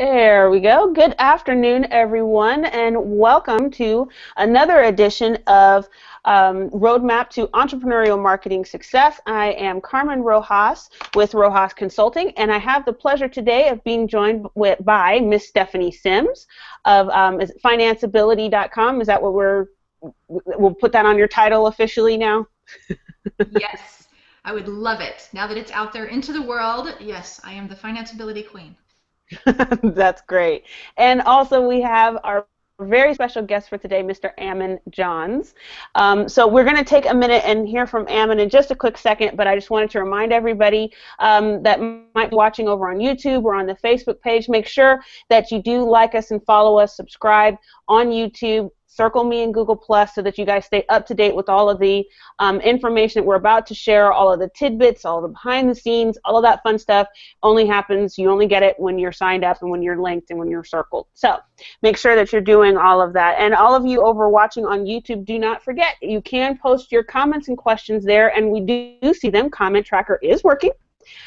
There we go. Good afternoon, everyone, and welcome to another edition of Roadmap to Entrepreneurial Marketing Success. I am Carmen Rojas with Rojas Consulting, and I have the pleasure today of being joined by Miss Stephanie Sims of is it financeability.com. Is that what we'll put that on your title officially now? Yes, I would love it. Now that it's out there into the world, yes, I am the financeability queen. That's great. And also we have our very special guest for today, Mr. Ammon Johns. So we're going to take a minute and hear from Ammon in just a quick second, but I just wanted to remind everybody that might be watching over on YouTube or on the Facebook page, make sure that you do like us and follow us, subscribe on YouTube, circle me in Google Plus so that you guys stay up to date with all of the information that we're about to share, all of the tidbits, all the behind the scenes, all of that fun stuff only happens, you only get it when you're signed up and when you're linked and when you're circled. So make sure that you're doing all of that. And all of you over watching on YouTube, do not forget, you can post your comments and questions there, and we do see them. Comment tracker is working.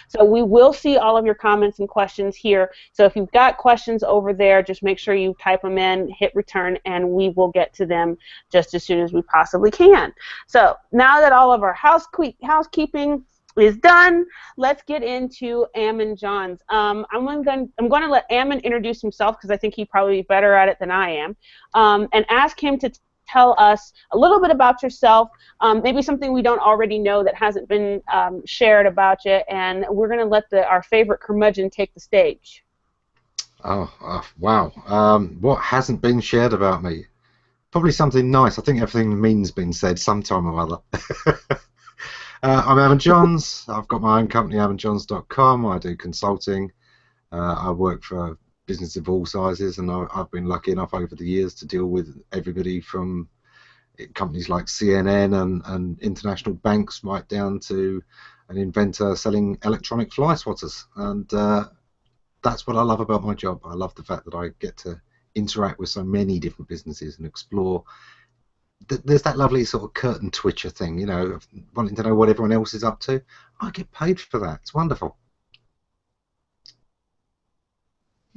So we will see all of your comments and questions here. So if you've got questions over there, just make sure you type them in, hit return, and we will get to them just as soon as we possibly can. So now that all of our housekeeping is done, let's get into Ammon Johns. I'm going to let Ammon introduce himself because I think he's probably better at it than I am, and ask him to tell us a little bit about yourself, maybe something we don't already know that hasn't been shared about you, and we're going to let our favorite curmudgeon take the stage. Wow. What hasn't been shared about me? Probably something nice. I think everything mean's been said sometime or other. I'm Ammon Johns. I've got my own company, AmmonJohns.com. I do consulting. I work for business of all sizes, and I've been lucky enough over the years to deal with everybody from companies like CNN and international banks right down to an inventor selling electronic fly swatters. And that's what I love about my job. I love the fact that I get to interact with so many different businesses and explore. There's that lovely sort of curtain twitcher thing, you know, of wanting to know what everyone else is up to. I get paid for that. It's wonderful.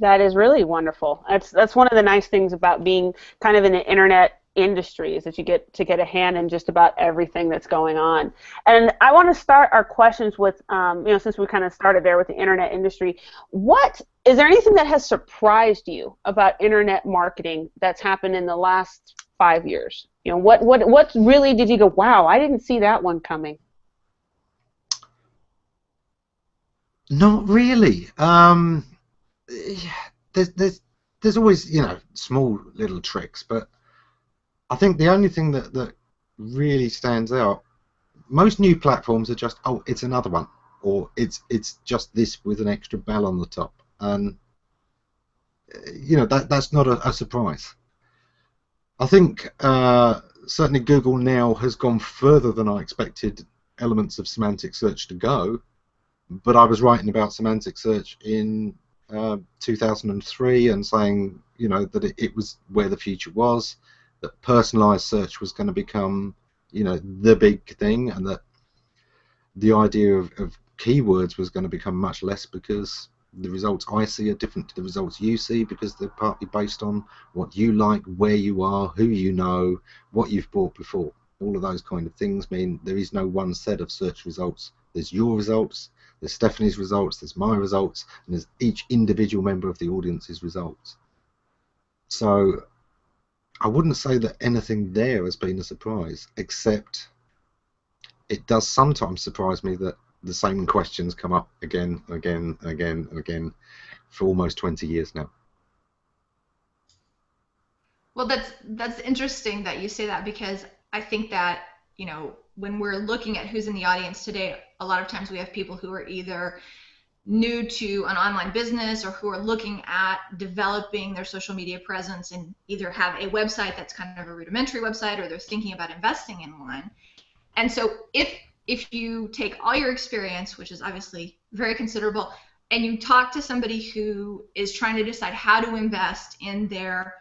That is really wonderful. That's one of the nice things about being kind of in the internet industry, is that you get to get a hand in just about everything that's going on. And I want to start our questions with, since we kind of started there with the internet industry, is there anything that has surprised you about internet marketing that's happened in the last 5 years? You know, what really did you go, wow, I didn't see that one coming? Not really. There's always, you know, small little tricks, but I think the only thing that really stands out, most new platforms are just, oh, it's another one, or it's just this with an extra bell on the top, and you know, that's not a surprise. I think certainly Google now has gone further than I expected elements of semantic search to go, but I was writing about semantic search in 2003 and saying, you know, that it was where the future was, that personalized search was going to become, you know, the big thing, and that the idea of keywords was going to become much less because the results I see are different to the results you see, because they're partly based on what you like, where you are, who you know, what you've bought before. All of those kind of things mean there is no one set of search results. There's your results, there's Stephanie's results, there's my results, and there's each individual member of the audience's results. So I wouldn't say that anything there has been a surprise, except it does sometimes surprise me that the same questions come up again and again and again and again for almost 20 years now. Well, that's interesting that you say that, because I think that, you know, when we're looking at who's in the audience today, a lot of times we have people who are either new to an online business or who are looking at developing their social media presence and either have a website that's kind of a rudimentary website, or they're thinking about investing in one. And so if you take all your experience, which is obviously very considerable, and you talk to somebody who is trying to decide how to invest in their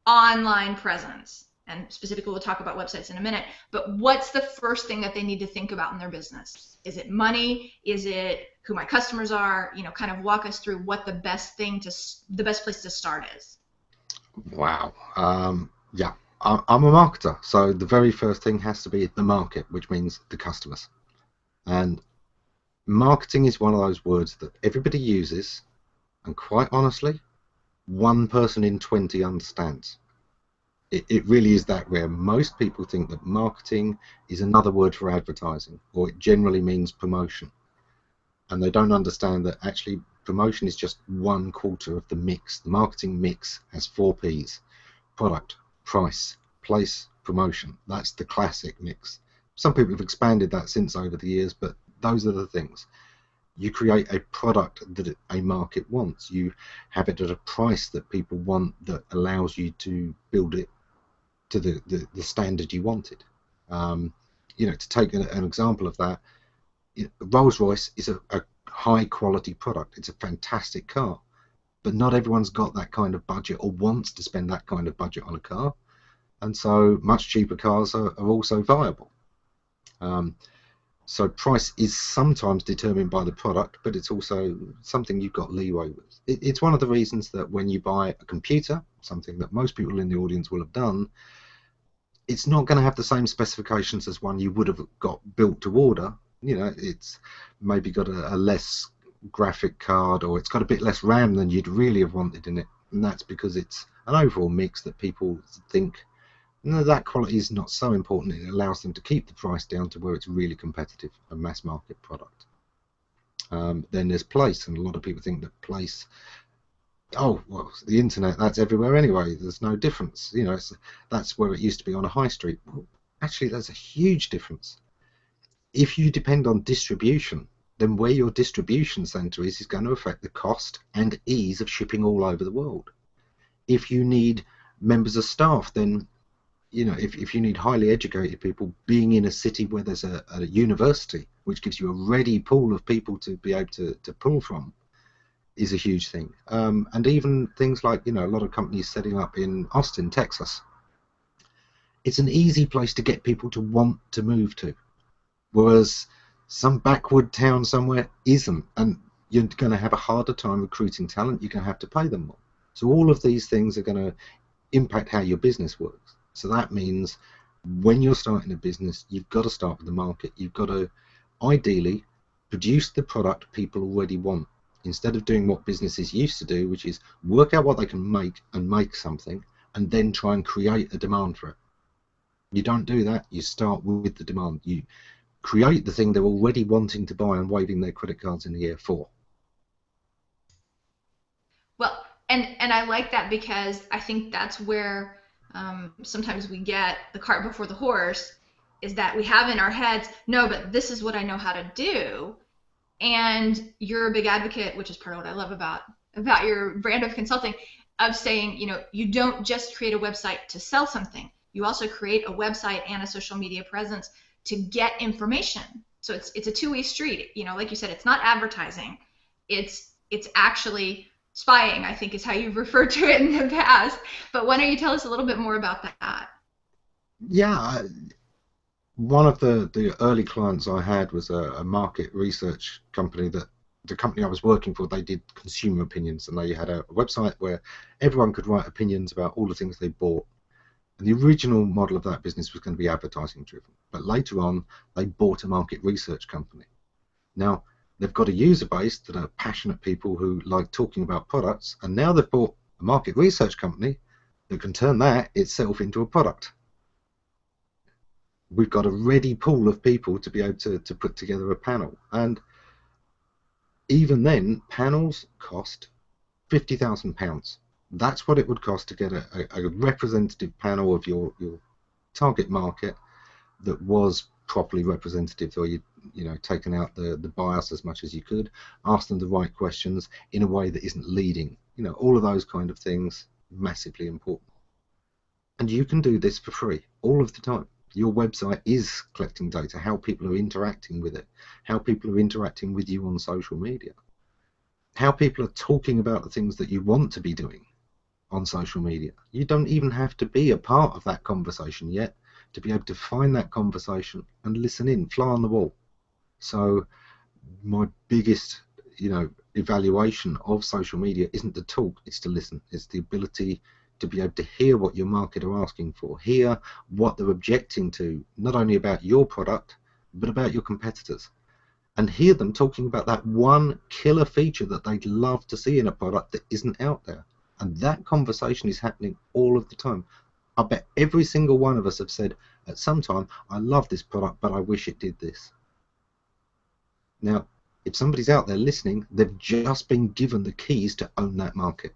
online presence, and specifically we'll talk about websites in a minute, but what's the first thing that they need to think about in their business? Is it money? Is it who my customers are, kind of walk us through what the best place to start is. Wow. Yeah, I'm a marketer, so the very first thing has to be the market, which means the customers. And marketing is one of those words that everybody uses, and quite honestly, one person in 20 understands. It really is that rare. Most people think that marketing is another word for advertising, or it generally means promotion. And they don't understand that actually promotion is just 1/4 of the mix. The marketing mix has 4 P's: product, price, place, promotion. That's the classic mix. Some people have expanded that since over the years, but those are the things. You create a product that a market wants. You have it at a price that people want, that allows you to build it to the standard you wanted. To take an example of that, Rolls-Royce is a high quality product. It's a fantastic car, but not everyone's got that kind of budget or wants to spend that kind of budget on a car, and so much cheaper cars are also viable. So price is sometimes determined by the product, but it's also something you've got leeway with. It's one of the reasons that when you buy a computer, something that most people in the audience will have done, it's not going to have the same specifications as one you would have got built to order. It's maybe got a less graphic card, or it's got a bit less RAM than you'd really have wanted in it, and that's because it's an overall mix that people think, no, that quality is not so important. It allows them to keep the price down to where it's really competitive, a mass market product. Then there's place, and a lot of people think that place, oh well, the internet, that's everywhere anyway, there's no difference. That's where it used to be on a high street. Well, actually, there's a huge difference. If you depend on distribution, then where your distribution center is going to affect the cost and ease of shipping all over the world. If you need members of staff, then if you need highly educated people, being in a city where there's a university, which gives you a ready pool of people to be able to pull from, is a huge thing. And even things like, a lot of companies setting up in Austin, Texas. It's an easy place to get people to want to move to, whereas some backwood town somewhere isn't, and you're going to have a harder time recruiting talent. You're going to have to pay them more. So all of these things are going to impact how your business works. So that means when you're starting a business, you've got to start with the market. You've got to ideally produce the product people already want, instead of doing what businesses used to do, which is work out what they can make and make something, and then try and create a demand for it. You don't do that. You start with the demand. You create the thing they're already wanting to buy and waving their credit cards in the air for. Well, and I like that, because I think that's where sometimes we get the cart before the horse, is that we have in our heads, no, but this is what I know how to do. And you're a big advocate, which is part of what I love about your brand of consulting, of saying, you don't just create a website to sell something. You also create a website and a social media presence to get information. So it's a two-way street. Like you said, it's not advertising. It's actually spying, I think is how you've referred to it in the past. But why don't you tell us a little bit more about that? Yeah, one of the early clients I had was a market research company. That the company I was working for, they did consumer opinions, and they had a website where everyone could write opinions about all the things they bought. And the original model of that business was going to be advertising driven, but later on they bought a market research company. Now they've got a user base that are passionate people who like talking about products, and now they've bought a market research company that can turn that itself into a product. We've got a ready pool of people to be able to put together a panel, and even then panels cost £50,000. That's what it would cost to get a representative panel of your target market that was properly representative, or you taken out the bias as much as you could, ask them the right questions in a way that isn't leading. All of those kind of things, massively important. And you can do this for free all of the time. Your website is collecting data, how people are interacting with it, how people are interacting with you on social media, how people are talking about the things that you want to be doing on social media. You don't even have to be a part of that conversation yet to be able to find that conversation and listen in, fly on the wall. So my biggest evaluation of social media isn't to talk, it's to listen. It's the ability to be able to hear what your market are asking for, hear what they're objecting to, not only about your product, but about your competitors. And hear them talking about that one killer feature that they'd love to see in a product that isn't out there. And that conversation is happening all of the time. I bet every single one of us have said at some time, I love this product, but I wish it did this. Now, if somebody's out there listening, they've just been given the keys to own that market.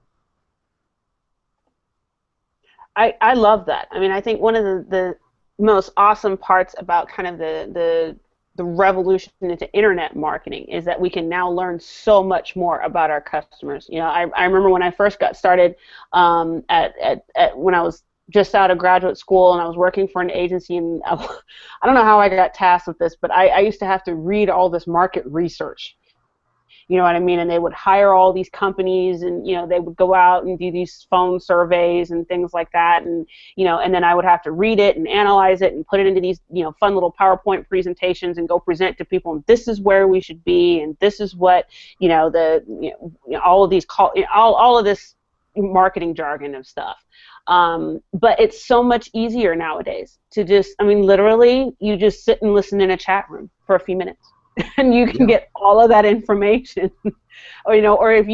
I love that. I mean, I think one of the most awesome parts about kind of the revolution into internet marketing is that we can now learn so much more about our customers. I remember when I first got started when I was just out of graduate school and I was working for an agency, and I don't know how I got tasked with this, but I used to have to read all this market research. You know what I mean? And they would hire all these companies, and they would go out and do these phone surveys and things like that, and and then I would have to read it and analyze it and put it into these fun little PowerPoint presentations and go present to people. And this is where we should be, and this is what all of these all of this marketing jargon of stuff. But it's so much easier nowadays to just, literally, you just sit and listen in a chat room for a few minutes. And you can get all of that information, or if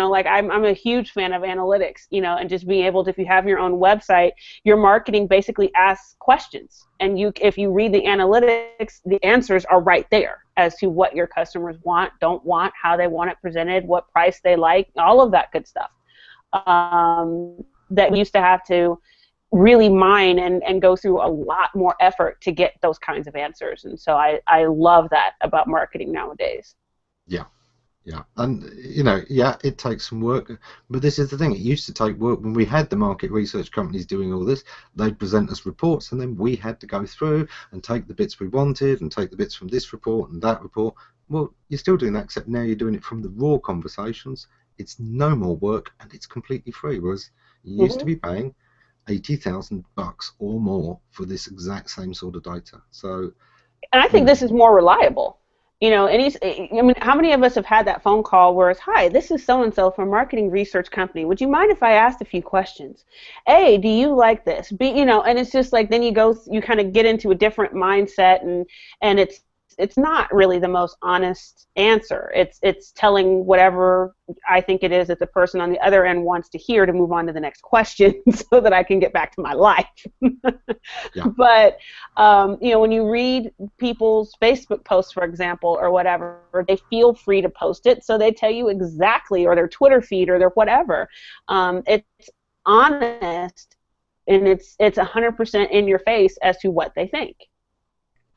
like I'm a huge fan of analytics, and just being able to, if you have your own website, your marketing basically asks questions, and if you read the analytics, the answers are right there as to what your customers want, don't want, how they want it presented, what price they like, all of that good stuff. That we used to have to really mine and go through a lot more effort to get those kinds of answers. And so I love that about marketing nowadays. Yeah. And, it takes some work. But this is the thing. It used to take work when we had the market research companies doing all this. They'd present us reports, and then we had to go through and take the bits we wanted and take the bits from this report and that report. Well, you're still doing that, except now you're doing it from the raw conversations. It's no more work, and it's completely free, whereas you used to be paying $80,000 or more for this exact same sort of data. So, and I think this is more reliable. How many of us have had that phone call where it's, hi, this is so-and-so from a marketing research company. Would you mind if I asked a few questions? A, do you like this? B, and it's just like, then you kind of get into a different mindset, and it's not really the most honest answer. It's telling whatever I think it is that the person on the other end wants to hear to move on to the next question so that I can get back to my life. Yeah. But, when you read people's Facebook posts, for example, or whatever, they feel free to post it, so they tell you exactly, or their Twitter feed or their whatever. It's honest, and it's 100% in your face as to what they think.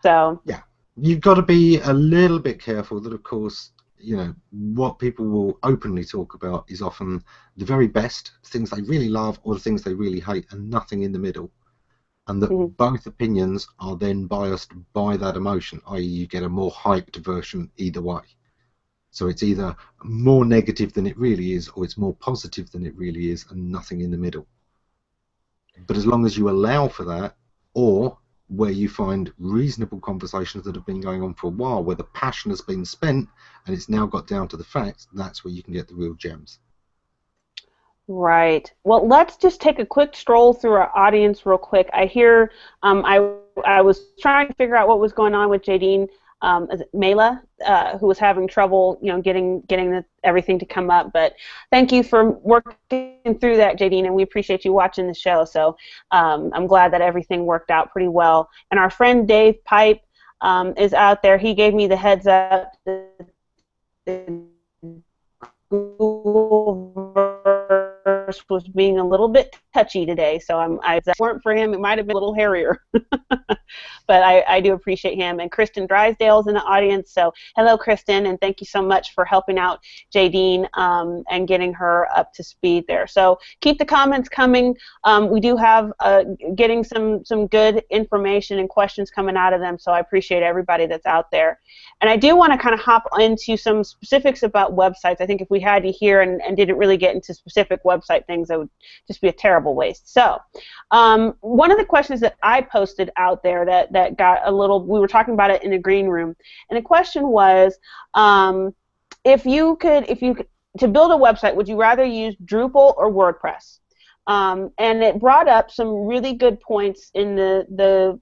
So. Yeah. You've got to be a little bit careful that, of course, what people will openly talk about is often the very best, things they really love or the things they really hate, and nothing in the middle. And that both opinions are then biased by that emotion, i.e. you get a more hyped version either way. So it's either more negative than it really is, or it's more positive than it really is, and nothing in the middle. But as long as you allow for that, or where you find reasonable conversations that have been going on for a while, where the passion has been spent and it's now got down to the facts, that's where you can get the real gems. Right. Well, let's just take a quick stroll through our audience real quick. I hear I was trying to figure out what was going on with Jadine, is it Mela, who was having trouble, getting everything to come up. But thank you for working through that, Jadine, and we appreciate you watching the show. So I'm glad that everything worked out pretty well. And our friend Dave Pipe is out there. He gave me the heads up. Google was being a little bit touchy today, so if that weren't for him, it might have been a little hairier. But I do appreciate him. And Kristen Drysdale's in the audience, so hello, Kristen, and thank you so much for helping out Jadine and getting her up to speed there. So keep the comments coming. We do have getting some good information and questions coming out of them, so I appreciate everybody that's out there. And I do want to kind of hop into some specifics about websites. I think if we had you here and didn't really get into specific website things, that would just be a terrible waste. So one of the questions that I posted out there that got a little, we were talking about it in the green room, and the question was, if you could, to build a website, would you rather use Drupal or WordPress? And it brought up some really good points in the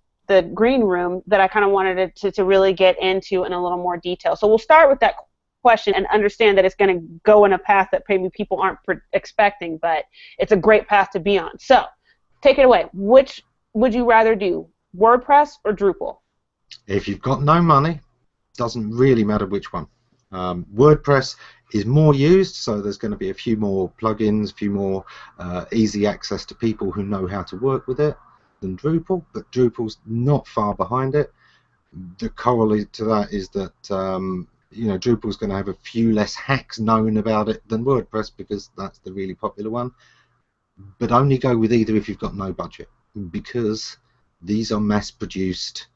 green room that I kind of wanted to really get into in a little more detail. So we'll start with that question and understand that it's going to go in a path that maybe people aren't expecting, but it's a great path to be on. So take it away. Which would you rather do, WordPress or Drupal? If you've got no money, doesn't really matter which one. WordPress is more used, so there's going to be a few more plugins, a few more easy access to people who know how to work with it than Drupal, but Drupal's not far behind it. The corollary to that is that Drupal's going to have a few less hacks known about it than WordPress, because that's the really popular one. But only go with either if you've got no budget, because these are mass-produced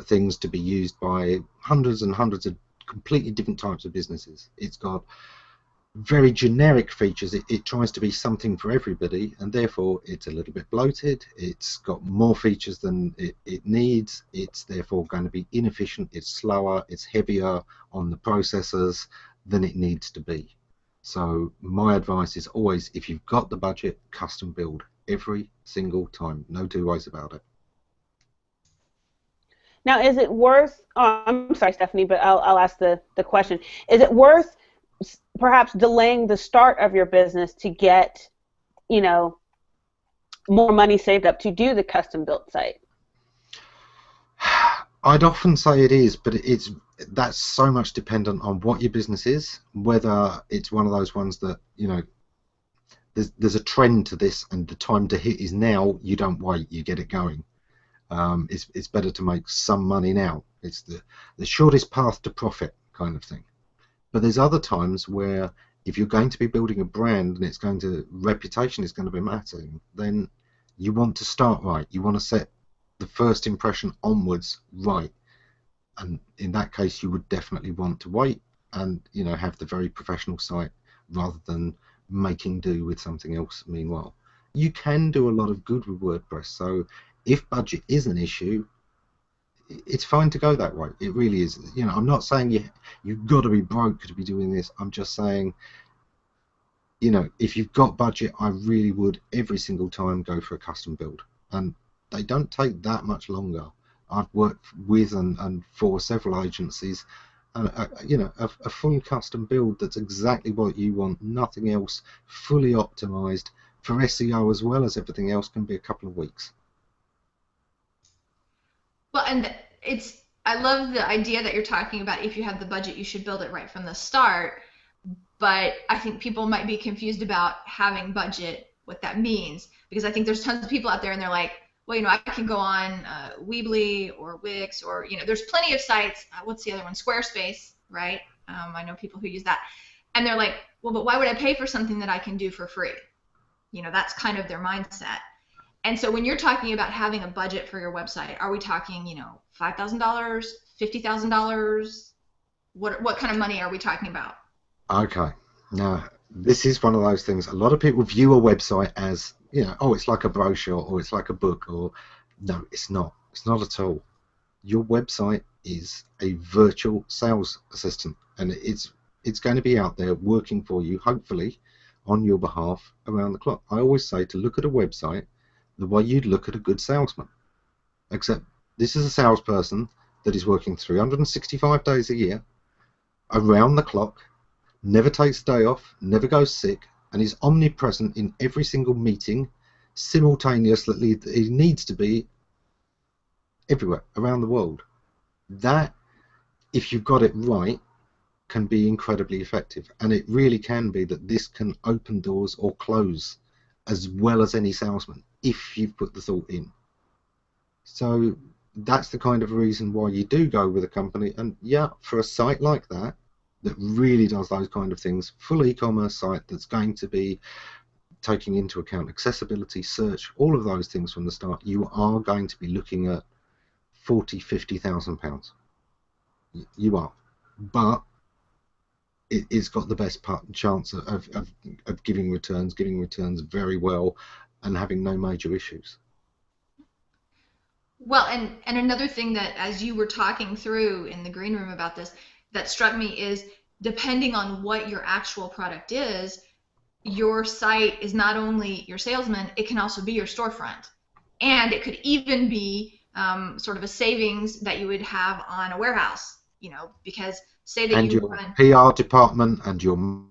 things to be used by hundreds and hundreds of completely different types of businesses. It's got very generic features. It tries to be something for everybody, and therefore it's a little bit bloated. It's got more features than it needs. It's therefore going to be inefficient. It's slower. It's heavier on the processors than it needs to be. So my advice is always, if you've got the budget, custom build every single time. No two ways about it. Now, is it worth, I'm sorry, Stephanie, but I'll ask the question. Is it worth perhaps delaying the start of your business to get, more money saved up to do the custom built site? I'd often say it is, but that's so much dependent on what your business is, whether it's one of those ones that, there's a trend to this and the time to hit is now. You don't wait, you get it going. It's better to make some money now. It's the shortest path to profit kind of thing. But there's other times where if you're going to be building a brand and reputation is going to be mattering, then you want to start right. You want to set the first impression onwards right. And in that case, you would definitely want to wait and have the very professional site rather than making do with something else meanwhile. You can do a lot of good with WordPress, so if budget is an issue, it's fine to go that way. It really is. I'm not saying you've got to be broke to be doing this. I'm just saying, if you've got budget, I really would every single time go for a custom build, and they don't take that much longer. I've worked with and for several agencies, and a full custom build that's exactly what you want, nothing else, fully optimized for SEO as well as everything else, can be a couple of weeks. Well, and I love the idea that you're talking about. If you have the budget, you should build it right from the start. But I think people might be confused about having budget, what that means, because I think there's tons of people out there and they're like, well, I can go on Weebly or Wix or, there's plenty of sites. What's the other one? Squarespace, right? I know people who use that. And they're like, well, but why would I pay for something that I can do for free? That's kind of their mindset. And so when you're talking about having a budget for your website, are we talking, $5,000, $50,000? What kind of money are we talking about? Okay. Now, this is one of those things. A lot of people view a website as, it's like a brochure or it's like a book, or no, it's not. It's not at all. Your website is a virtual sales assistant, and it's going to be out there working for you, hopefully, on your behalf around the clock. I always say to look at a website the way you'd look at a good salesman, except this is a salesperson that is working 365 days a year, around the clock, never takes a day off, never goes sick, and is omnipresent in every single meeting simultaneously. He needs to be everywhere around the world. That, if you've got it right, can be incredibly effective, and it really can be that this can open doors or close as well as any salesman if you've put the thought in. So that's the kind of reason why you do go with a company. And yeah, for a site like that really does those kind of things, full e-commerce site that's going to be taking into account accessibility, search, all of those things from the start, you are going to be looking at £40,000-50,000. You are, but it's got the best chance of giving returns very well and having no major issues. Well, and another thing that, as you were talking through in the green room about this, that struck me is depending on what your actual product is, your site is not only your salesman, it can also be your storefront. And it could even be sort of a savings that you would have on a warehouse, because say that And you your run. PR department and your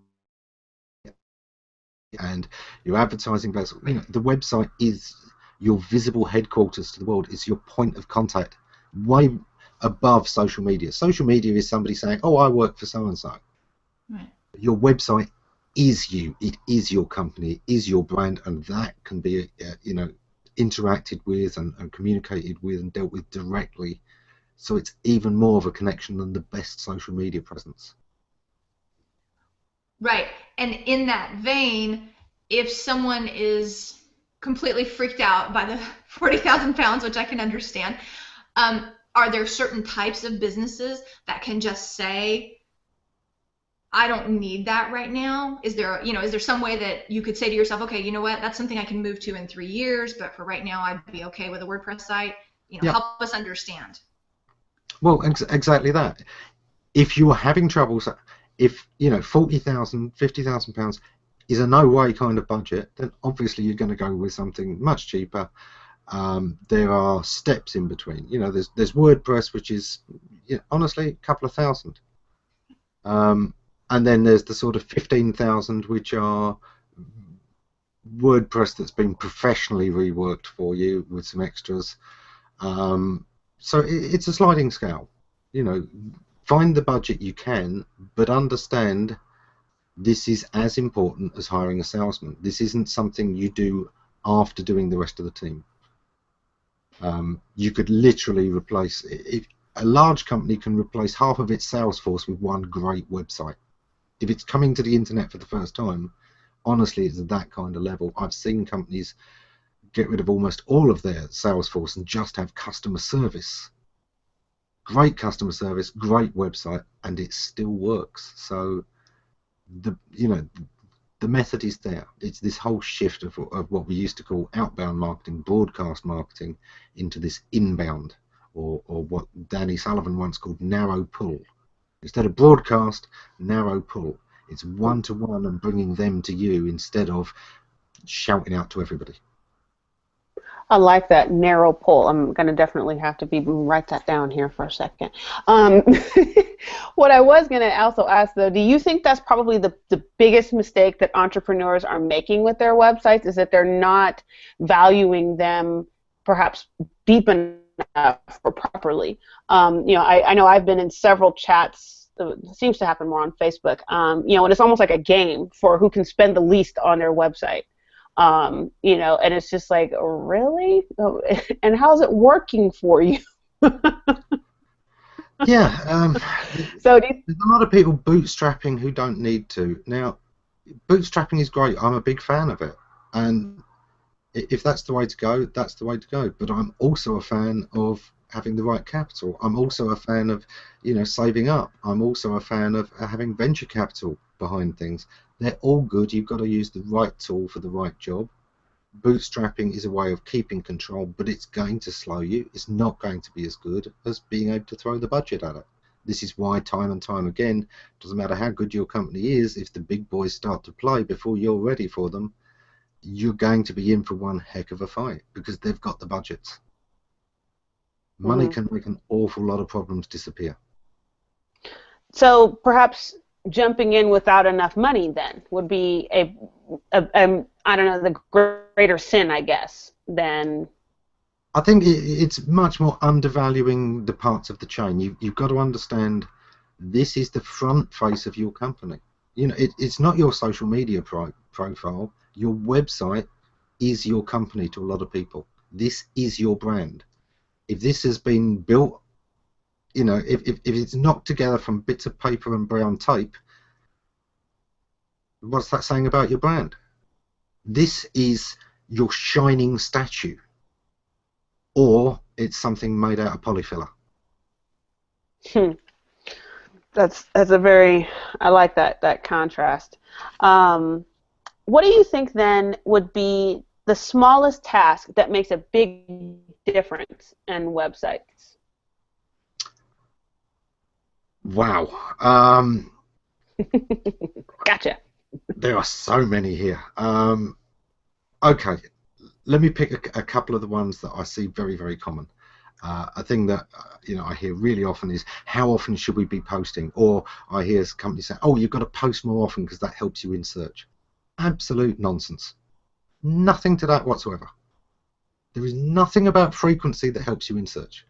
advertising base. The website is your visible headquarters to the world. It's your point of contact, way above social media. Social media is somebody saying, "Oh, I work for so and so." Right. Your website is you. It is your company. It is your brand, and that can be, interacted with and communicated with and dealt with directly. So it's even more of a connection than the best social media presence. Right. And in that vein, if someone is completely freaked out by the 40,000 pounds, which I can understand, are there certain types of businesses that can just say, I don't need that right now? Is there some way that you could say to yourself, okay, you know what, that's something I can move to in 3 years, but for right now, I'd be okay with a WordPress site? Yeah. Help us understand. Well, exactly that. If you are having trouble, if 40,000, 50,000 pounds is a no way kind of budget, then obviously you're going to go with something much cheaper. There are steps in between. There's WordPress, which is honestly a couple of thousand, and then there's the sort of 15,000 which are WordPress that's been professionally reworked for you with some extras. So it's a sliding scale. Find the budget you can, but understand this is as important as hiring a salesman. This isn't something you do after doing the rest of the team. You could literally replace, if a large company can replace half of its sales force with one great website. If it's coming to the internet for the first time, honestly, it's at that kind of level. I've seen companies get rid of almost all of their sales force and just have customer service. Great customer service, great website, and it still works. So the method is there. It's this whole shift of what we used to call outbound marketing, broadcast marketing, into this inbound, or what Danny Sullivan once called narrow pull. Instead of broadcast, narrow pull. It's one-to-one and bringing them to you instead of shouting out to everybody. I like that narrow pull. I'm going to definitely have to write that down here for a second. What I was going to also ask, though, do you think that's probably the biggest mistake that entrepreneurs are making with their websites, is that they're not valuing them perhaps deep enough or properly? I know I've been in several chats. It seems to happen more on Facebook. And it's almost like a game for who can spend the least on their website. And it's just like, really? And how's it working for you? Yeah. So there's a lot of people bootstrapping who don't need to. Now, bootstrapping is great. I'm a big fan of it. And if that's the way to go, that's the way to go. But I'm also a fan of having the right capital. I'm also a fan of, saving up. I'm also a fan of having venture capital behind things. They're all good. You've got to use the right tool for the right job. Bootstrapping is a way of keeping control, but it's going to slow you. It's not going to be as good as being able to throw the budget at it. This is why time and time again, doesn't matter how good your company is, if the big boys start to play before you're ready for them, you're going to be in for one heck of a fight, because they've got the budgets. Money can make an awful lot of problems disappear. So perhaps jumping in without enough money then would be I don't know, the greater sin, I guess, than... I think it's much more undervaluing the parts of the chain. You've got to understand this is the front face of your company. It's not your social media profile. Your website is your company to a lot of people. This is your brand. If this has been built, if it's knocked together from bits of paper and brown tape, what's that saying about your brand? This is your shining statue, or it's something made out of polyfiller. That's a very, I like that contrast. What do you think then would be the smallest task that makes a big difference in websites? Wow. Gotcha. There are so many here. Okay, let me pick a couple of the ones that I see very, very common. A thing that I hear really often is, how often should we be posting? Or I hear companies say, oh, you've got to post more often because that helps you in search. Absolute nonsense. Nothing to that whatsoever. There is nothing about frequency that helps you in search.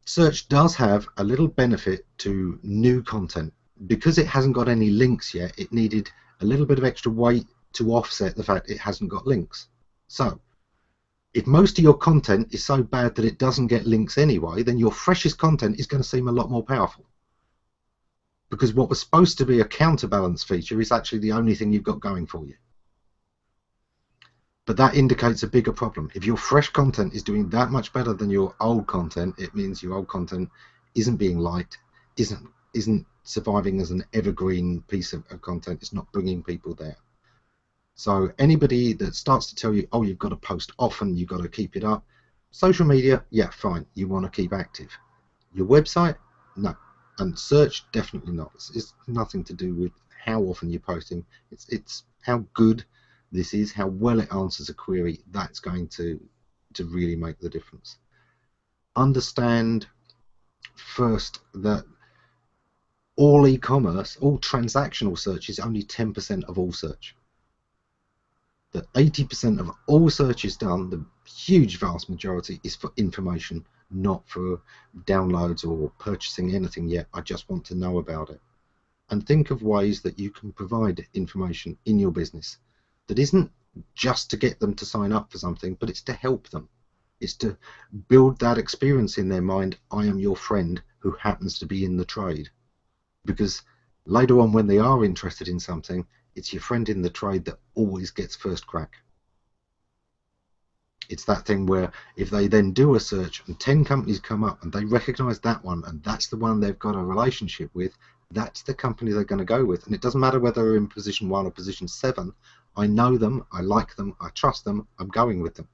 Search does have a little benefit to new content. Because it hasn't got any links yet, it needed a little bit of extra weight to offset the fact it hasn't got links. So if most of your content is so bad that it doesn't get links anyway, then your freshest content is going to seem a lot more powerful. Because what was supposed to be a counterbalance feature is actually the only thing you've got going for you. But that indicates a bigger problem. If your fresh content is doing that much better than your old content, it means your old content isn't being liked, isn't surviving as an evergreen piece of content. It's not bringing people there. So anybody that starts to tell you, oh, you've got to post often, you've got to keep it up. Social media, yeah, fine. You want to keep active. Your website, no. And search, definitely not. It's nothing to do with how often you're posting. It's how good this is, how well it answers a query. That's going to really make the difference. Understand first that all e-commerce, all transactional search is only 10% of all search. That 80% of all search is done, the huge vast majority is for information, not for downloads or purchasing anything yet. I just want to know about it. And think of ways that you can provide information in your business that isn't just to get them to sign up for something, but it's to help them. It's to build that experience in their mind. I am your friend who happens to be in the trade. Because later on, when they are interested in something, it's your friend in the trade that always gets first crack. It's that thing where if they then do a search and 10 companies come up and they recognize that one and that's the one they've got a relationship with, that's the company they're going to go with. And it doesn't matter whether they're in position 1 or position 7. I know them, I like them, I trust them, I'm going with them.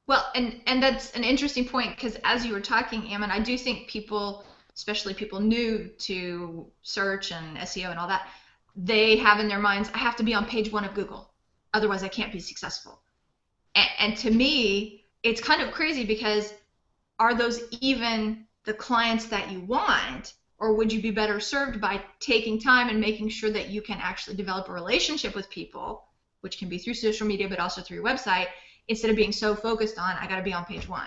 Well, and that's an interesting point, because as you were talking, Ammon, I do think people, especially people new to search and SEO and all that, they have in their minds, I have to be on page 1 of Google, otherwise I can't be successful. And to me, it's kind of crazy, because are those even the clients that you want? Or would you be better served by taking time and making sure that you can actually develop a relationship with people, which can be through social media, but also through your website, instead of being so focused on, I got to be on page 1?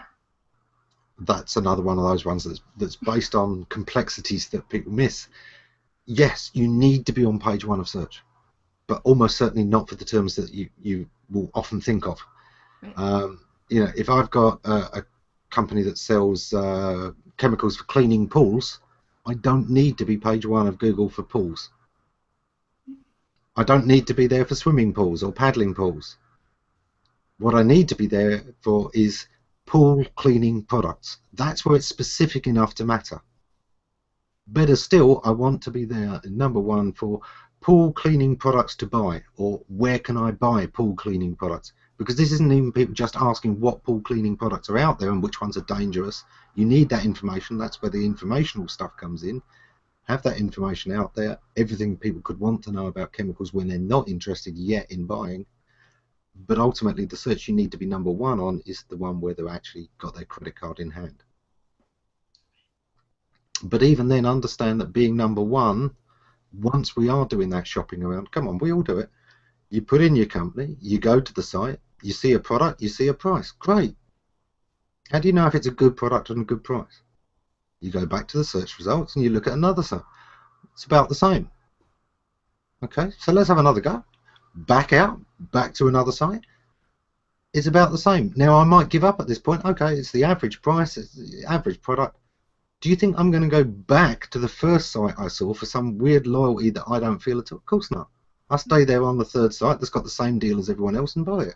That's another one of those ones that's based on complexities that people miss. Yes, you need to be on page 1 of search, but almost certainly not for the terms that you will often think of. Right. If I've got a company that sells chemicals for cleaning pools, I don't need to be page 1 of Google for pools. I don't need to be there for swimming pools or paddling pools. What I need to be there for is pool cleaning products. That's where it's specific enough to matter. Better still, I want to be there number 1 for pool cleaning products to buy, or where can I buy pool cleaning products? Because this isn't even people just asking what pool cleaning products are out there and which ones are dangerous. You need that information. That's where the informational stuff comes in. Have that information out there. Everything people could want to know about chemicals when they're not interested yet in buying. But ultimately, the search you need to be number 1 on is the one where they've actually got their credit card in hand. But even then, understand that being number 1, once we are doing that shopping around, come on, we all do it. You put in your company, you go to the site, you see a product, you see a price. Great. How do you know if it's a good product and a good price? You go back to the search results and you look at another site. It's about the same. Okay, so let's have another go. Back out, back to another site. It's about the same. Now, I might give up at this point. Okay, it's the average price, it's the average product. Do you think I'm going to go back to the first site I saw for some weird loyalty that I don't feel at all? Of course not. I stay there on the 3rd site that's got the same deal as everyone else and buy it.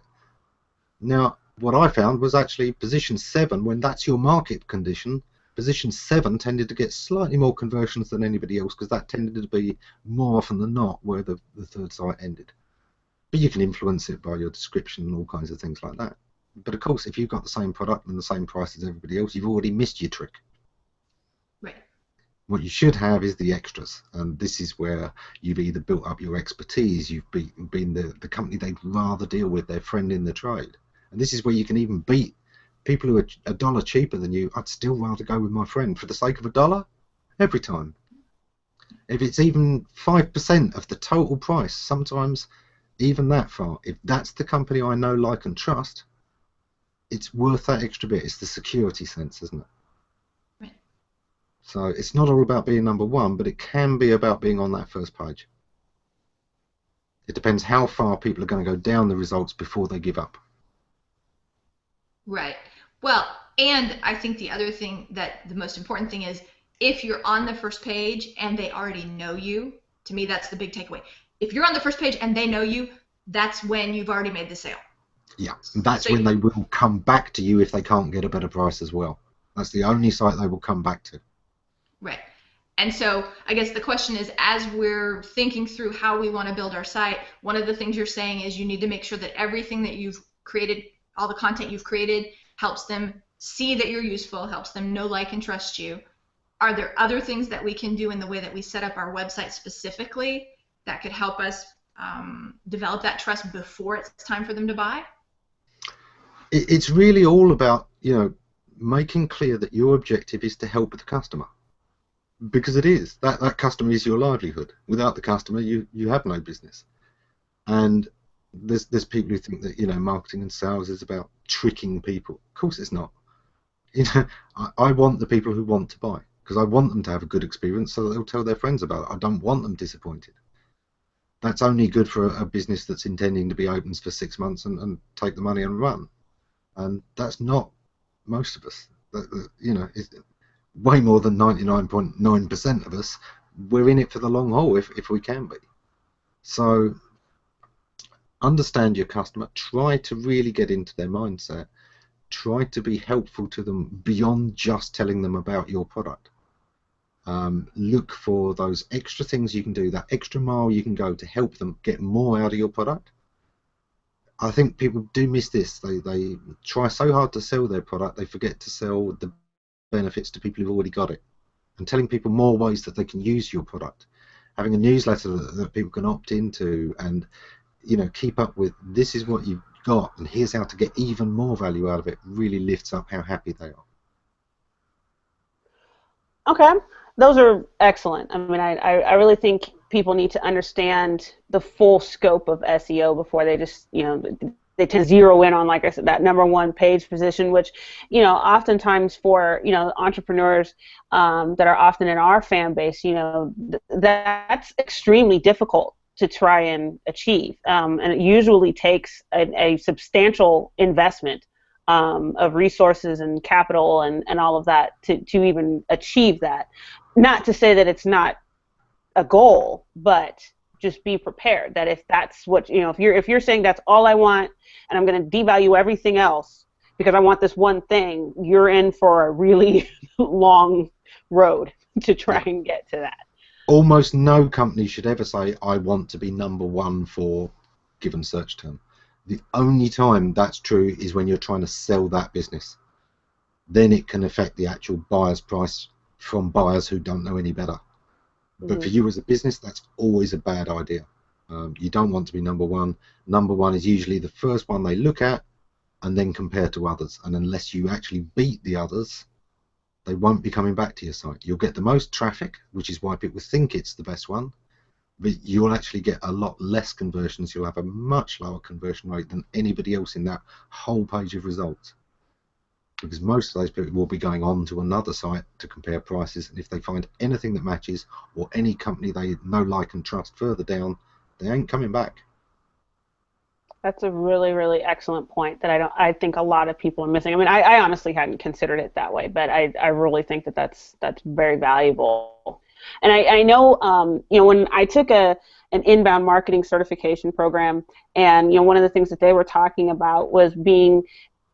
Now, what I found was actually position 7, when that's your market condition, position 7 tended to get slightly more conversions than anybody else, because that tended to be more often than not where the 3rd site ended. But you can influence it by your description and all kinds of things like that. But of course, if you've got the same product and the same price as everybody else, you've already missed your trick. Right. What you should have is the extras, and this is where you've either built up your expertise, you've been the company they'd rather deal with, their friend in the trade. And this is where you can even beat people who are a dollar cheaper than you. I'd still rather go with my friend for the sake of a dollar every time. If it's even 5% of the total price, sometimes even that far, if that's the company I know, like, and trust, it's worth that extra bit. It's the security sense, isn't it? Right. So it's not all about being number one, but it can be about being on that first page. It depends how far people are going to go down the results before they give up. Right. Well, and I think the other thing, that the most important thing is, if you're on the first page and they already know you, to me, that's the big takeaway. If you're on the first page and they know you, that's when you've already made the sale. Yeah, that's when they will come back to you if they can't get a better price as well. That's the only site they will come back to. Right. And so I guess the question is, as we're thinking through how we want to build our site, one of the things you're saying is you need to make sure that everything that you've created, all the content you've created, helps them see that you're useful, helps them know, like, and trust you. Are there other things that we can do in the way that we set up our website specifically that could help us develop that trust before it's time for them to buy? It's really all about, making clear that your objective is to help the customer, because it is that customer is your livelihood. Without the customer, you have no business. And there's people who think that marketing and sales is about tricking people. Of course, it's not. I want the people who want to buy, because I want them to have a good experience so that they'll tell their friends about it. I don't want them disappointed. That's only good for a business that's intending to be open for 6 months and take the money and run. And that's not most of us. It's way more than 99.9% of us. We're in it for the long haul if we can be. So understand your customer. Try to really get into their mindset. Try to be helpful to them beyond just telling them about your product. Look for those extra things you can do, that extra mile you can go to help them get more out of your product. I think people do miss this. They try so hard to sell their product, they forget to sell the benefits to people who've already got it. And telling people more ways that they can use your product. Having a newsletter that people can opt into, and keep up with, this is what you've got and here's how to get even more value out of it, really lifts up how happy they are. Okay, those are excellent. I mean, I really think people need to understand the full scope of SEO before they just, they tend to zero in on, like I said, that number one page position, which, oftentimes for, entrepreneurs that are often in our fan base, that's extremely difficult to try and achieve. And it usually takes a substantial investment of resources and capital and all of that to even achieve that. Not to say that it's not a goal, but just be prepared that if that's what, if you're saying that's all I want and I'm going to devalue everything else because I want this one thing, you're in for a really long road to try and get to that. Almost no company should ever say, I want to be number one for given search term. The only time that's true is when you're trying to sell that business. Then it can affect the actual buyer's price from buyers who don't know any better. But for you as a business, that's always a bad idea. You don't want to be number one. Number one is usually the first one they look at and then compare to others. And unless you actually beat the others, they won't be coming back to your site. You'll get the most traffic, which is why people think it's the best one, but you'll actually get a lot less conversions. You'll have a much lower conversion rate than anybody else in that whole page of results. Because most of those people will be going on to another site to compare prices, and if they find anything that matches or any company they know, like, and trust further down, they ain't coming back. That's a really, really excellent point that I think a lot of people are missing. I mean, I honestly hadn't considered it that way, but I really think that's very valuable. And I know, when I took an inbound marketing certification program, and one of the things that they were talking about was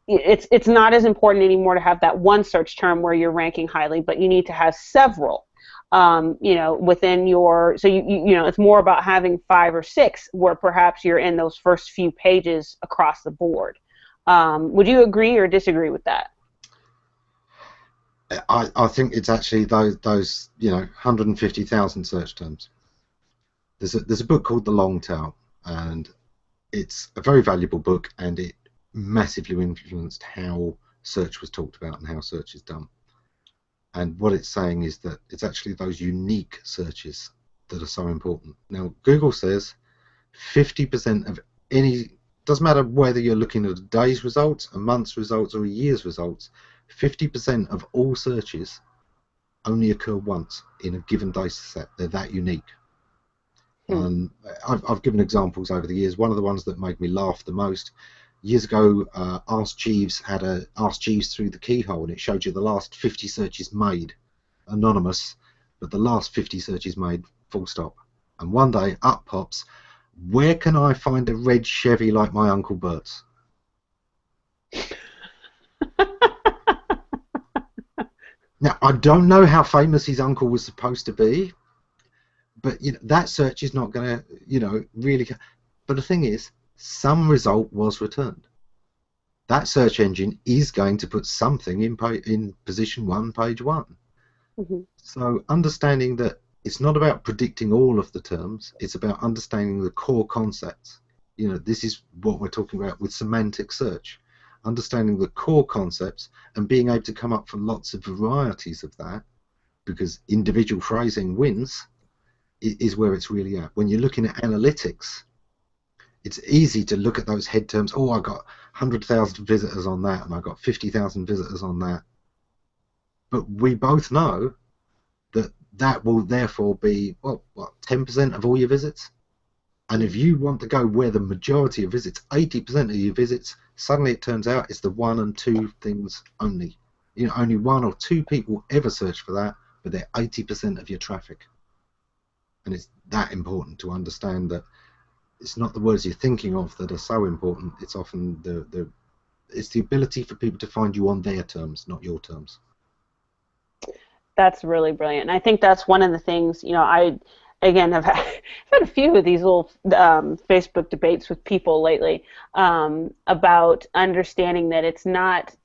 it's not as important anymore to have that one search term where you're ranking highly, but you need to have several, within your, so it's more about having 5 or 6 where perhaps you're in those first few pages across the board. Would you agree or disagree with that? I think it's actually those 150,000 search terms. There's a book called The Long Tail, and it's a very valuable book, and it massively influenced how search was talked about and how search is done. And what it's saying is that it's actually those unique searches that are so important. Now, Google says 50% of any, doesn't matter whether you're looking at a day's results, a month's results, or a year's results, 50% of all searches only occur once in a given data set. They're that unique. I've given examples over the years. One of the ones that made me laugh the most, years ago, Ask Jeeves had a Ask Jeeves through the keyhole, and it showed you the last 50 searches made, anonymous, but the last 50 searches made, full stop. And one day, up pops, where can I find a red Chevy like my Uncle Bert's? Now, I don't know how famous his uncle was supposed to be, but that search is not going to, really. But the thing is, some result was returned. That search engine is going to put something in position 1, page 1. Mm-hmm. So understanding that it's not about predicting all of the terms, it's about understanding the core concepts. This is what we're talking about with semantic search. Understanding the core concepts and being able to come up for lots of varieties of that, because individual phrasing wins, is where it's really at. When you're looking at analytics, it's easy to look at those head terms. Oh, I got 100,000 visitors on that, and I got 50,000 visitors on that. But we both know that that will therefore be, what, 10% of all your visits? And if you want to go where the majority of visits, 80% of your visits, suddenly it turns out it's the 1 and 2 things only. Only 1 or 2 people ever search for that, but they're 80% of your traffic. And it's that important to understand that it's not the words you're thinking of that are so important. It's often it's the ability for people to find you on their terms, not your terms. That's really brilliant. And I think that's one of the things, I, again, have had a few of these little Facebook debates with people lately about understanding that it's not,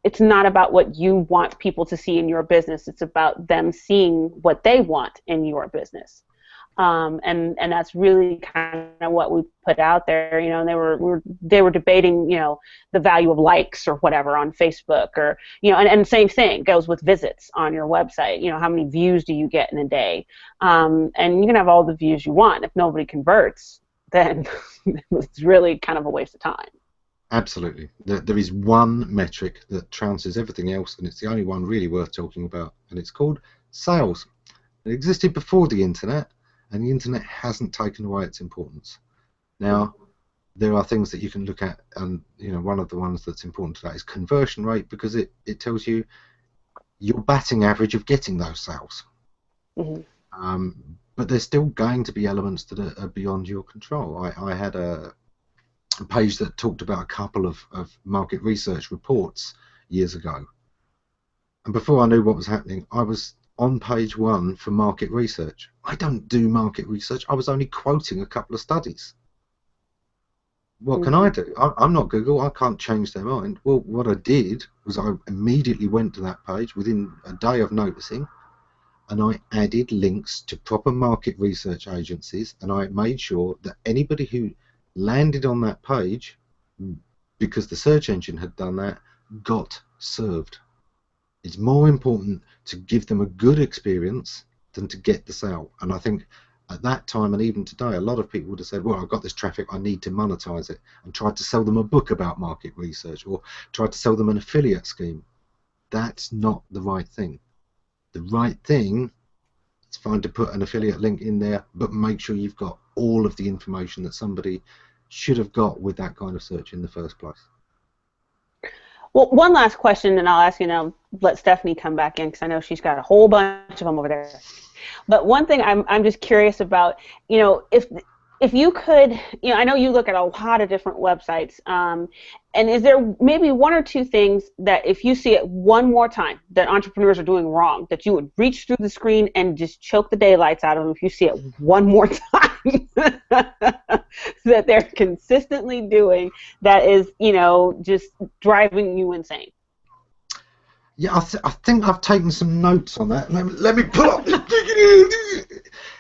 it's not about what you want people to see in your business. It's about them seeing what they want in your business. And that's really kind of what we put out there, and they were debating, the value of likes or whatever on Facebook, or, and same thing goes with visits on your website. How many views do you get in a day? And you can have all the views you want. If nobody converts, then it's really kind of a waste of time. Absolutely. There is one metric that trounces everything else, and it's the only one really worth talking about, and it's called sales. It existed before the internet, and the internet hasn't taken away its importance. Now, there are things that you can look at, and one of the ones that's important to that is conversion rate, because it tells you your batting average of getting those sales. Mm-hmm. But there's still going to be elements that are beyond your control. I had a page that talked about a couple of market research reports years ago, and before I knew what was happening, I was on page 1 for market research. I don't do market research. I was only quoting a couple of studies. What can I do? I'm not Google. I can't change their mind. Well, what I did was I immediately went to that page within a day of noticing, and I added links to proper market research agencies, and I made sure that anybody who landed on that page, because the search engine had done that, got served. It's more important to give them a good experience than to get the sale. And I think at that time, and even today, a lot of people would have said, well, I've got this traffic, I need to monetize it, and tried to sell them a book about market research, or tried to sell them an affiliate scheme. That's not the right thing. The right thing, it's fine to put an affiliate link in there, but make sure you've got all of the information that somebody should have got with that kind of search in the first place. Well, one last question, and I'll ask you now. Let Stephanie come back in, because I know she's got a whole bunch of them over there. But one thing I'm just curious about, if you could, I know you look at a lot of different websites, and is there maybe 1 or 2 things that if you see it one more time that entrepreneurs are doing wrong, that you would reach through the screen and just choke the daylights out of them if you see it one more time that they're consistently doing that is, just driving you insane? Yeah, I think I've taken some notes on that. Let me pull up.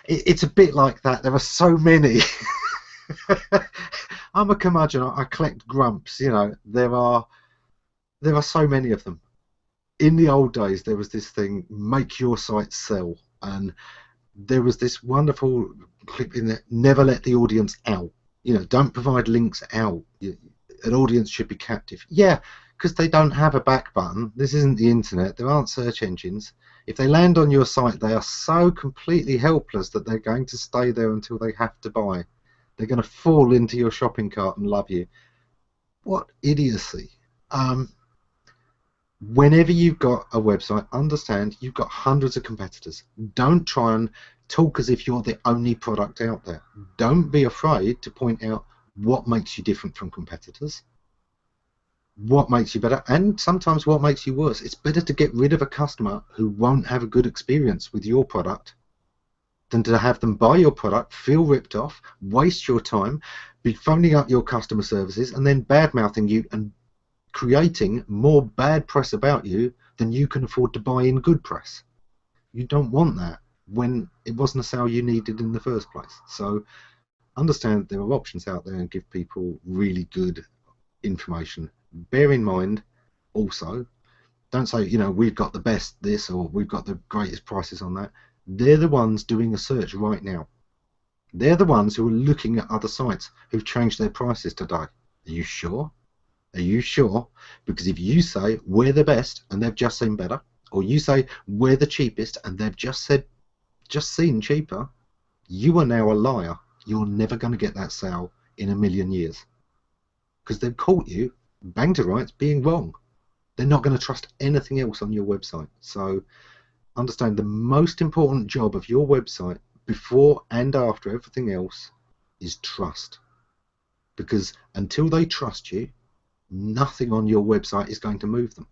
It's a bit like that. There are so many. I'm a curmudgeon. I collect grumps. You know, there are so many of them. In the old days, there was this thing: make your site sell, and there was this wonderful clip in there: never let the audience out. You know, don't provide links out. An audience should be captive. Yeah, because they don't have a back button. This isn't the internet. There aren't search engines. If they land on your site, they are so completely helpless that they're going to stay there until they have to buy. They're going to fall into your shopping cart and love you. What idiocy. Whenever you've got a website, understand you've got hundreds of competitors. Don't try and talk as if you're the only product out there. Don't be afraid to point out what makes you different from competitors, what makes you better, and sometimes what makes you worse. It's better to get rid of a customer who won't have a good experience with your product than to have them buy your product, feel ripped off, waste your time, be phoning up your customer services, and then bad-mouthing you and creating more bad press about you than you can afford to buy in good press. You don't want that when it wasn't a sale you needed in the first place. So understand there are options out there and give people really good information. Bear in mind also, don't say, you know, we've got the best this or we've got the greatest prices on that. They're the ones doing a search right now. They're the ones who are looking at other sites who've changed their prices today. Are you sure? Are you sure? Because if you say we're the best and they've just seen better, or you say we're the cheapest and they've just seen cheaper, you are now a liar. You're never going to get that sale in a million years. Because they've caught you, bang to rights, being wrong. They're not going to trust anything else on your website. So understand the most important job of your website before and after everything else is trust. Because until they trust you, nothing on your website is going to move them.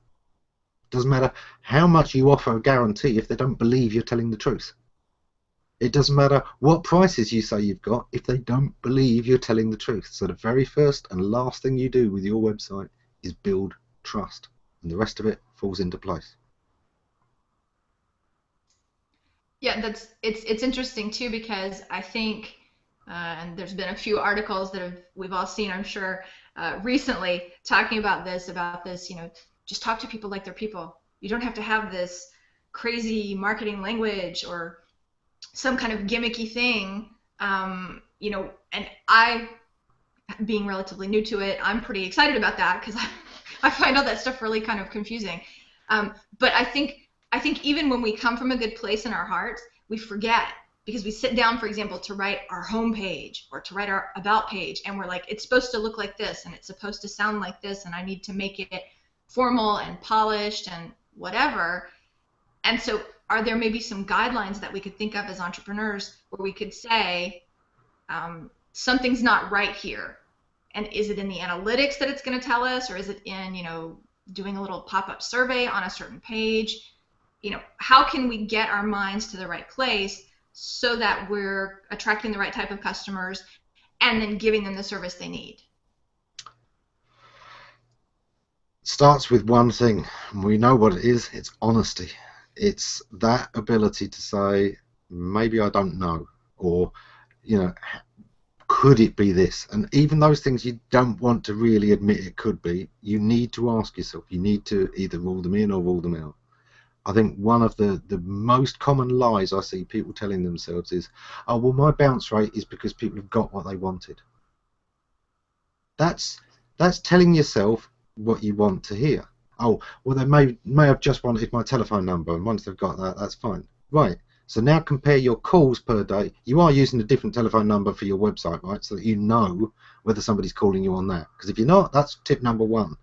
Doesn't matter how much you offer a guarantee if they don't believe you're telling the truth. It doesn't matter what prices you say you've got if they don't believe you're telling the truth. So the very first and last thing you do with your website is build trust, and the rest of it falls into place. Yeah, it's interesting too, because I think, and there's been a few articles that we've all seen, I'm sure, recently talking about this. You know, just talk to people like they're people. You don't have to have this crazy marketing language or some kind of gimmicky thing. You know, and I, being relatively new to it, I'm pretty excited about that because I find all that stuff really kind of confusing. But I think even when we come from a good place in our hearts, we forget, because we sit down, for example, to write our home page or to write our about page, and we're like, it's supposed to look like this and it's supposed to sound like this, and I need to make it formal and polished and whatever. And so are there maybe some guidelines that we could think of as entrepreneurs where we could say, something's not right here? And is it in the analytics that it's going to tell us, or is it in, you know, doing a little pop-up survey on a certain page? You know, how can we get our minds to the right place so that we're attracting the right type of customers and then giving them the service they need? Starts with one thing. We know what it is. It's honesty. It's that ability to say, maybe I don't know, or, you know, could it be this? And even those things you don't want to really admit it could be, you need to ask yourself. You need to either rule them in or rule them out. I think one of the most common lies I see people telling themselves is, oh, well, my bounce rate is because people have got what they wanted. That's telling yourself what you want to hear. Oh, well, they may have just wanted my telephone number, and once they've got that, that's fine. Right. So now compare your calls per day. You are using a different telephone number for your website, right? So that you know whether somebody's calling you on that. Because if you're not, that's tip number one.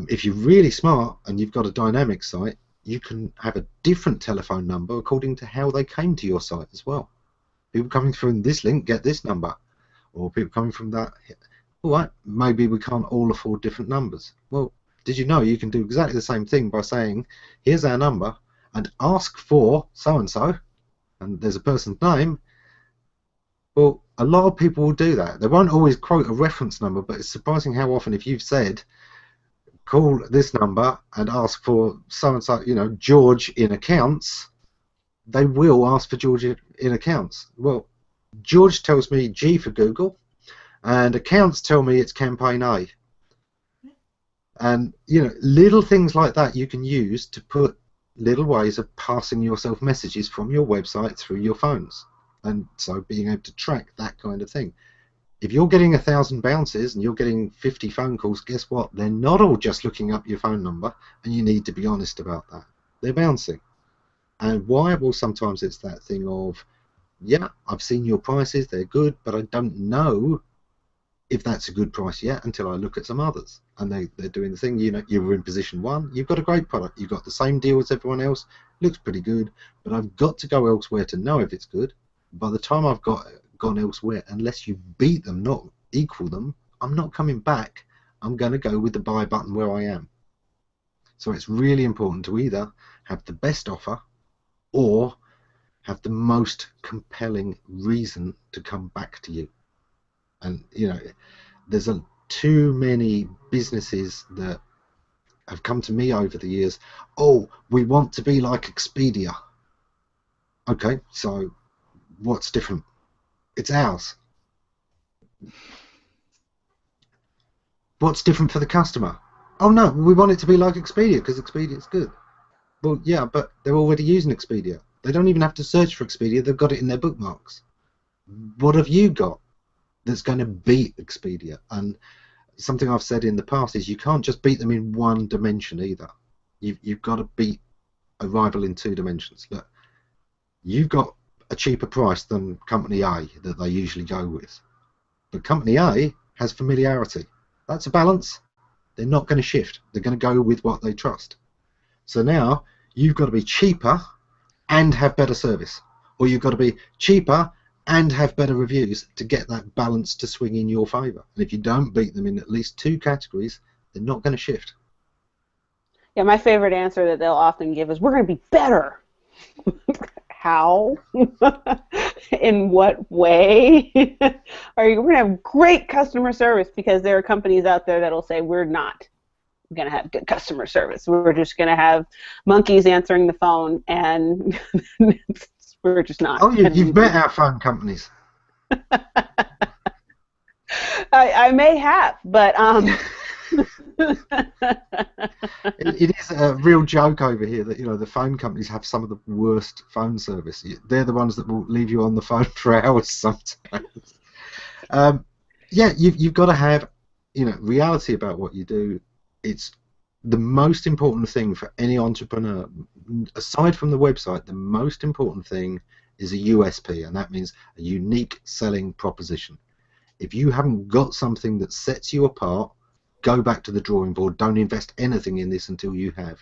If you're really smart and you've got a dynamic site, you can have a different telephone number according to how they came to your site as well. People coming from this link get this number, or people coming from that. All right, maybe we can't all afford different numbers. Well, did you know you can do exactly the same thing by saying, here's our number, and ask for so-and-so, and there's a person's name. Well, a lot of people will do that. They won't always quote a reference number, but it's surprising how often, if you've said, call this number and ask for so and so, George in accounts, they will ask for George in accounts. Well, George tells me G for Google, and accounts tell me it's campaign A. And little things like that you can use to put little ways of passing yourself messages from your website through your phones, and so being able to track that kind of thing. If you're getting 1,000 bounces and you're getting 50 phone calls, guess what? They're not all just looking up your phone number, and you need to be honest about that. They're bouncing. And why? Well, sometimes it's that thing of, yeah, I've seen your prices, they're good, but I don't know if that's a good price yet until I look at some others. And they're doing the thing, you were in position 1, you've got a great product, you've got the same deal as everyone else, looks pretty good, but I've got to go elsewhere to know if it's good. By the time I've gone elsewhere, unless you beat them, not equal them, I'm not coming back. I'm going to go with the buy button where I am. So it's really important to either have the best offer or have the most compelling reason to come back to you. And there's too many businesses that have come to me over the years. Oh, we want to be like Expedia. Okay, so what's different? It's ours. What's different for the customer? Oh no, we want it to be like Expedia because Expedia is good. Well, yeah, but they're already using Expedia. They don't even have to search for Expedia. They've got it in their bookmarks. What have you got that's going to beat Expedia? And something I've said in the past is you can't just beat them in one dimension either. You've got to beat a rival in 2 dimensions. Look, you've got a cheaper price than company A that they usually go with. But company A has familiarity. That's a balance. They're not going to shift. They're going to go with what they trust. So now you've got to be cheaper and have better service. Or you've got to be cheaper and have better reviews to get that balance to swing in your favour. And if you don't beat them in at least 2 categories, they're not going to shift. Yeah, my favorite answer that they'll often give is, we're going to be better. How? In what way? We're going to have great customer service, because there are companies out there that'll say we're not going to have good customer service. We're just going to have monkeys answering the phone, and we're just not. Oh, you've met our phone companies. I may have, but it is a real joke over here that the phone companies have some of the worst phone service. They're the ones that will leave you on the phone for hours sometimes. Yeah, you've got to have reality about what you do. It's the most important thing for any entrepreneur. Aside from the website, the most important thing is a USP, and that means a unique selling proposition. If you haven't got something that sets you apart, go back to the drawing board. Don't invest anything in this until you have.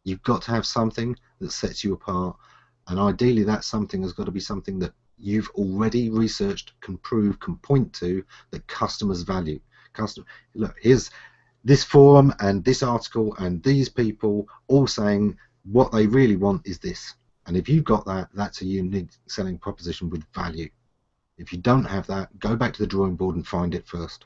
You've got to have something that sets you apart, and ideally that something has got to be something that you've already researched, can prove, can point to, that customers value. Look, here's this forum and this article and these people all saying what they really want is this. And if you've got that, that's a unique selling proposition with value. If you don't have that, go back to the drawing board and find it first.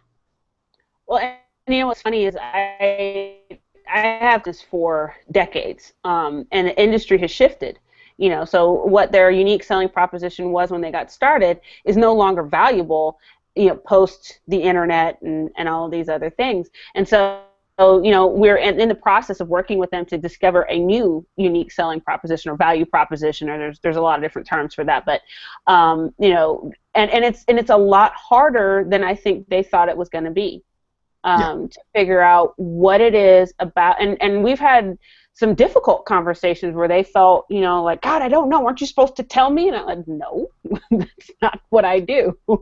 Well, and what's funny is I have this for decades, and the industry has shifted. So what their unique selling proposition was when they got started is no longer valuable, post the internet and all of these other things. And so we're in the process of working with them to discover a new unique selling proposition or value proposition, or there's a lot of different terms for that, but and it's a lot harder than I think they thought it was going to be. To figure out what it is about, and we've had some difficult conversations where they felt, like, God, I don't know, aren't you supposed to tell me? And I'm like, no, that's not what I do. I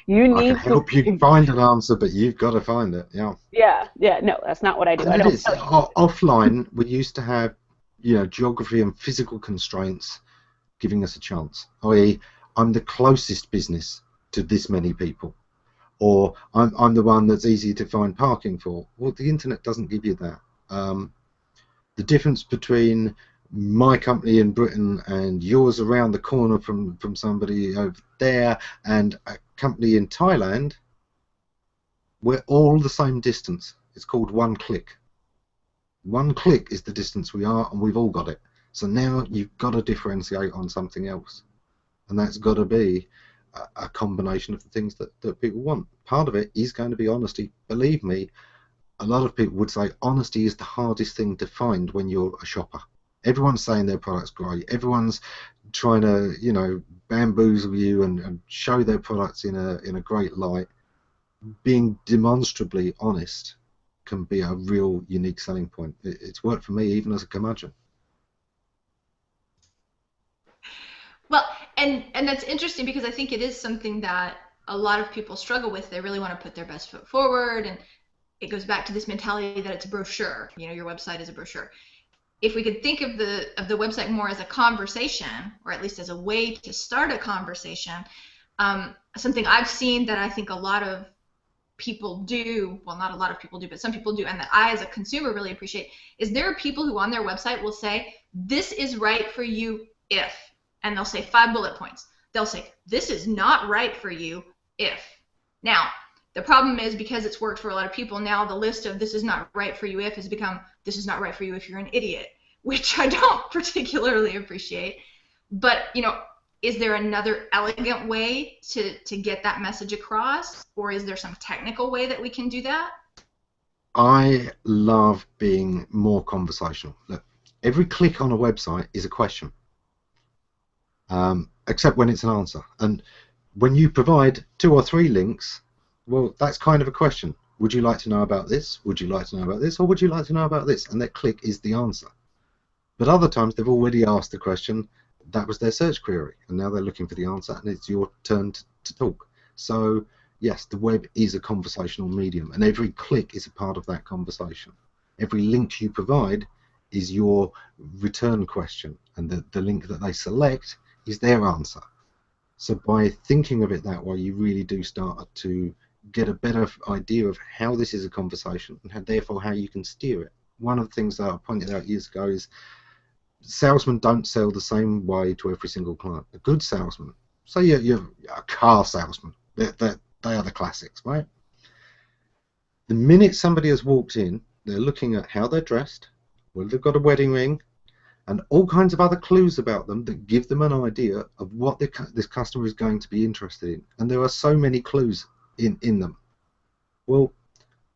can help you find an answer, but you've got to find it. Yeah, no, that's not what I do. And offline, we used to have, geography and physical constraints giving us a chance, i.e., I'm the closest business to this many people. Or I'm the one that's easy to find parking for. Well, the internet doesn't give you that. The difference between my company in Britain and yours around the corner from somebody over there and a company in Thailand, we're all the same distance. It's called one click. One click is the distance we are, and we've all got it. So now you've got to differentiate on something else, and that's got to be a combination of the things that people want. Part of it is going to be honesty. Believe me, a lot of people would say honesty is the hardest thing to find when you're a shopper. Everyone's saying their product's great. Everyone's trying to, bamboozle you and show their products in a great light. Being demonstrably honest can be a real unique selling point. It's worked for me even as a curmudgeon. Well, and that's interesting because I think it is something that a lot of people struggle with. They really want to put their best foot forward, and it goes back to this mentality that it's a brochure. Your website is a brochure. If we could think of the website more as a conversation, or at least as a way to start a conversation, something I've seen that I think a lot of people do, well, not a lot of people do, but some people do, and that I as a consumer really appreciate, is there are people who on their website will say, this is right for you if, and they'll say 5 bullet points. They'll say, this is not right for you if. Now, the problem is because it's worked for a lot of people, now the list of this is not right for you if has become this is not right for you if you're an idiot, which I don't particularly appreciate. But, is there another elegant way to get that message across, or is there some technical way that we can do that? I love being more conversational. Look, every click on a website is a question, except when it's an answer. And when you provide 2 or 3 links, well, that's kind of a question. Would you like to know about this? Would you like to know about this? Or would you like to know about this? And that click is the answer. But other times they've already asked the question, that was their search query, and now they're looking for the answer, and it's your turn to talk. So yes, the web is a conversational medium, and every click is a part of that conversation. Every link you provide is your return question, and the link that they select is their answer. So by thinking of it that way, you really do start to get a better idea of how this is a conversation, and therefore how you can steer it. One of the things that I pointed out years ago is salesmen don't sell the same way to every single client. A good salesman, say you're a car salesman, they are the classics, right? The minute somebody has walked in, they're looking at how they're dressed, whether they've got a wedding ring, and all kinds of other clues about them that give them an idea of what this customer is going to be interested in. And there are so many clues in them. Well,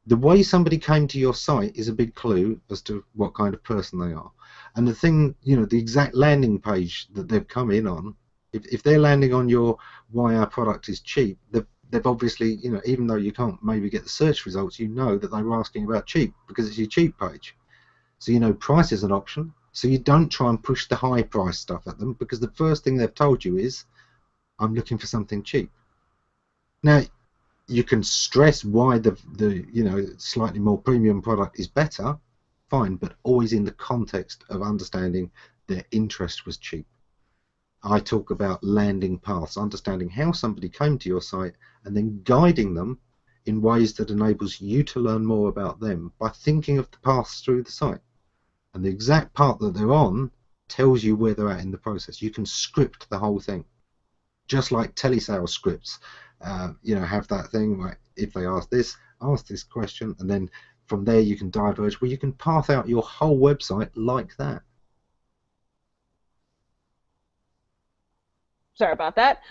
the way somebody came to your site is a big clue as to what kind of person they are. And the thing, the exact landing page that they've come in on, if they're landing on your why our product is cheap, they've obviously, even though you can't maybe get the search results, that they were asking about cheap because it's your cheap page. So price is an option. So you don't try and push the high price stuff at them, because the first thing they've told you is, I'm looking for something cheap. Now, you can stress why the slightly more premium product is better, fine, but always in the context of understanding their interest was cheap. I talk about landing paths, understanding how somebody came to your site and then guiding them in ways that enables you to learn more about them by thinking of the paths through the site. And the exact path that they're on tells you where they're at in the process. You can script the whole thing, just like telesales scripts. Have that thing where if they ask this question, and then from there you can diverge, where you can path out your whole website like that. Sorry about that.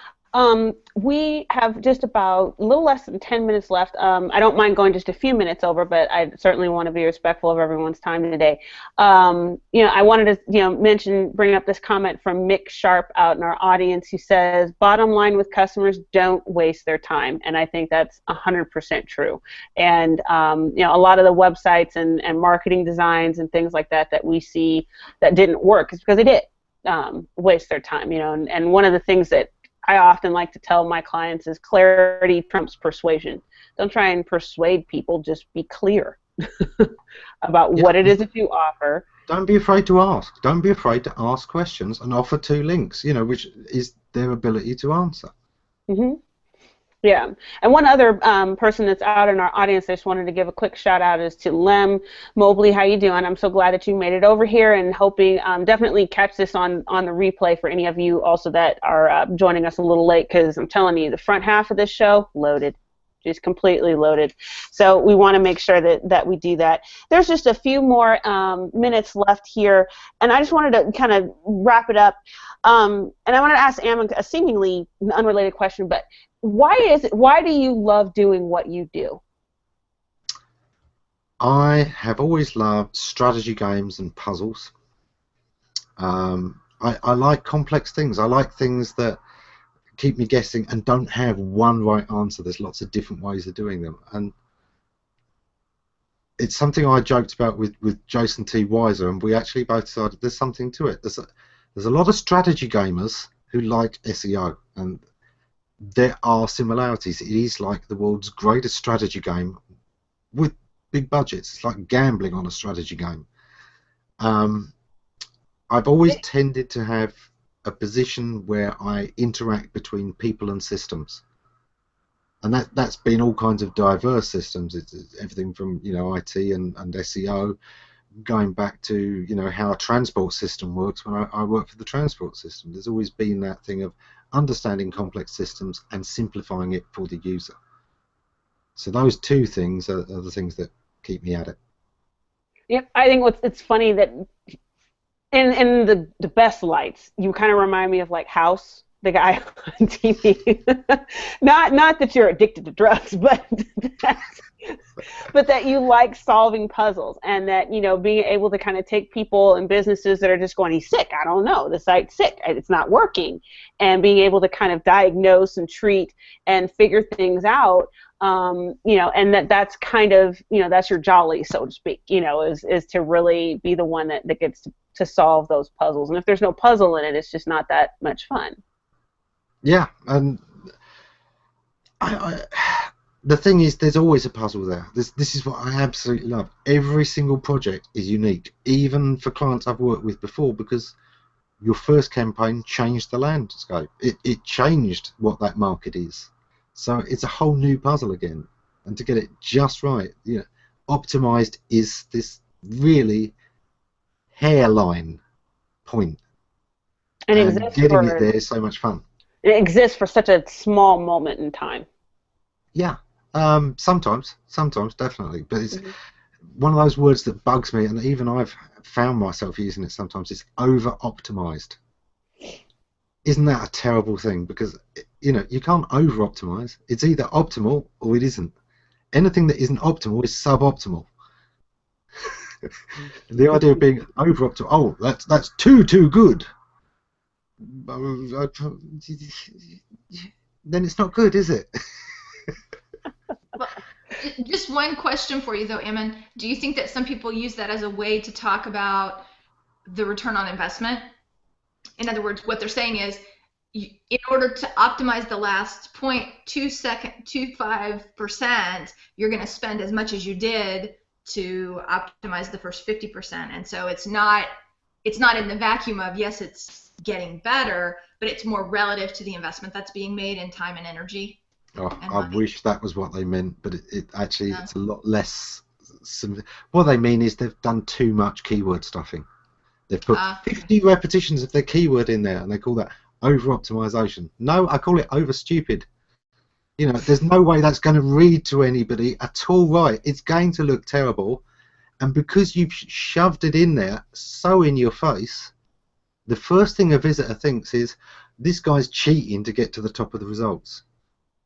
We have just about a little less than 10 minutes left. I don't mind going just a few minutes over, but I certainly want to be respectful of everyone's time today. I wanted to bring up this comment from Mick Sharp out in our audience, who says, bottom line with customers, don't waste their time. And I think that's 100% true. And a lot of the websites and marketing designs and things like that we see that didn't work is because they did waste their time. And one of the things that I often like to tell my clients is clarity trumps persuasion. Don't try and persuade people, just be clear about what it is that you offer. Don't be afraid to ask. Don't be afraid to ask questions and offer 2 links, which is their ability to answer. Mm-hmm. Yeah, and one other person that's out in our audience I just wanted to give a quick shout out is to Lem Mobley. How you doing? I'm so glad that you made it over here, and hoping definitely catch this on the replay for any of you also that are joining us a little late, because I'm telling you, the front half of this show, loaded. just completely loaded. So we want to make sure that we do that. There's just a few more minutes left here, and I just wanted to kind of wrap it up. And I wanted to ask Ammon a seemingly unrelated question, but why do you love doing what you do? I have always loved strategy games and puzzles. I like complex things. I like things that keep me guessing and don't have one right answer. There's lots of different ways of doing them, and it's something I joked about with Jason T. Weiser, and we actually both decided there's something to it. There's a lot of strategy gamers who like SEO, and there are similarities. It is like the world's greatest strategy game with big budgets. It's like gambling on a strategy game. I've always tended to have a position where I interact between people and systems, and that's been all kinds of diverse systems. It's everything from IT and SEO, going back to how a transport system works. When I work for the transport system, there's always been that thing of understanding complex systems and simplifying it for the user. So those two things are the things that keep me at it. Yep, I think it's funny that in the best lights, you kind of remind me of like House, the guy on TV. not that you're addicted to drugs, but that you like solving puzzles, and that being able to kind of take people and businesses that are just going, he's sick, I don't know, the site's sick, it's not working, and being able to kind of diagnose and treat and figure things out. And that's kind of, that's your jolly, so to speak, is to really be the one that gets to solve those puzzles. And if there's no puzzle in it, it's just not that much fun. Yeah, and the thing is, there's always a puzzle there. This is what I absolutely love. Every single project is unique, even for clients I've worked with before, because your first campaign changed the landscape. It changed what that market is. So it's a whole new puzzle again, and to get it just right, optimized is this really hairline point, and getting it there is so much fun. It exists for such a small moment in time. Yeah, sometimes definitely, but it's one of those words that bugs me, and even I've found myself using it sometimes. It's over-optimized. Isn't that a terrible thing? Because you can't over-optimize. It's either optimal or it isn't. Anything that isn't optimal is suboptimal. The idea of being over-optimal, oh, that's too good. Then it's not good, is it? Well, just one question for you though, Ammon. Do you think that some people use that as a way to talk about the return on investment? In other words, what they're saying is, in order to optimize the last 0.25%, you're going to spend as much as you did to optimize the first 50%. And so it's not in the vacuum of, yes, it's getting better, but it's more relative to the investment that's being made in time and energy. Oh, I wish that was what they meant, but it actually it's a lot less. What they mean is they've done too much keyword stuffing. They've put 50 repetitions of their keyword in there, and they call that over-optimization. No, I call it over-stupid. There's no way that's going to read to anybody at all right. It's going to look terrible, and because you've shoved it in there so in your face, the first thing a visitor thinks is, this guy's cheating to get to the top of the results.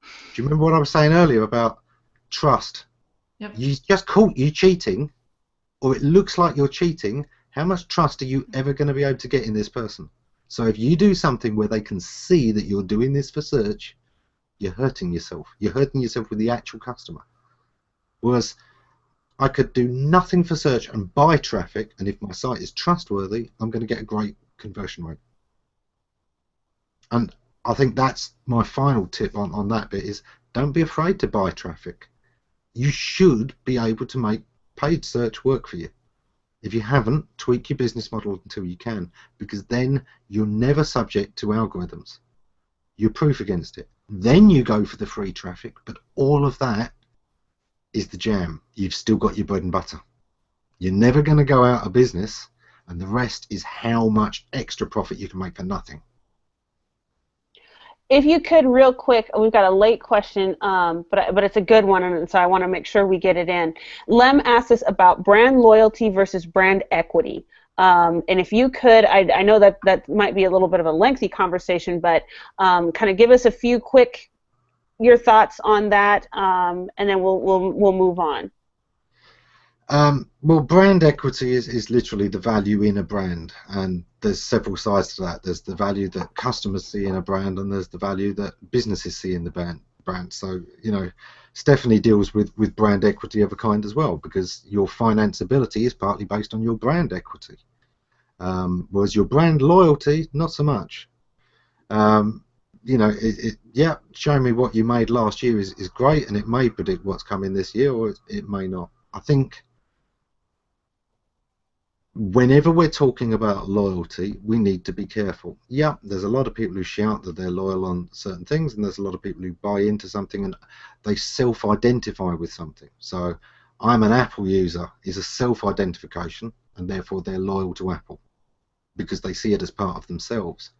Do you remember what I was saying earlier about trust? Yep. You just caught you cheating, or it looks like you're cheating. How much trust are you ever going to be able to get in this person? So if you do something where they can see that you're doing this for search, you're hurting yourself. You're hurting yourself with the actual customer. Whereas I could do nothing for search and buy traffic, and if my site is trustworthy, I'm going to get a great conversion rate. And I think that's my final tip on that bit is, don't be afraid to buy traffic. You should be able to make paid search work for you. If you haven't, tweak your business model until you can, because then you're never subject to algorithms. You're proof against it. Then you go for the free traffic, but all of that is the jam. You've still got your bread and butter. You're never going to go out of business, and the rest is how much extra profit you can make for nothing. If you could, real quick, we've got a late question, but it's a good one, and so I want to make sure we get it in. Lem asked us about brand loyalty versus brand equity. And if you could, I know that that might be a little bit of a lengthy conversation, but kind of give us a few quick your thoughts on that, and then we'll move on. Well, brand equity is literally the value in a brand, and there's several sides to that. There's the value that customers see in a brand, and there's the value that businesses see in the brand. So, you know, Stephanie deals with brand equity of a kind as well, because your financeability is partly based on your brand equity. Whereas your brand loyalty, not so much. You know, yeah, showing me what you made last year is great, and it may predict what's coming this year, or it may not. I think whenever we're talking about loyalty, we need to be careful. Yeah, there's a lot of people who shout that they're loyal on certain things, and there's a lot of people who buy into something and they self-identify with something. So I'm an Apple user is a self-identification, and therefore they're loyal to Apple because they see it as part of themselves.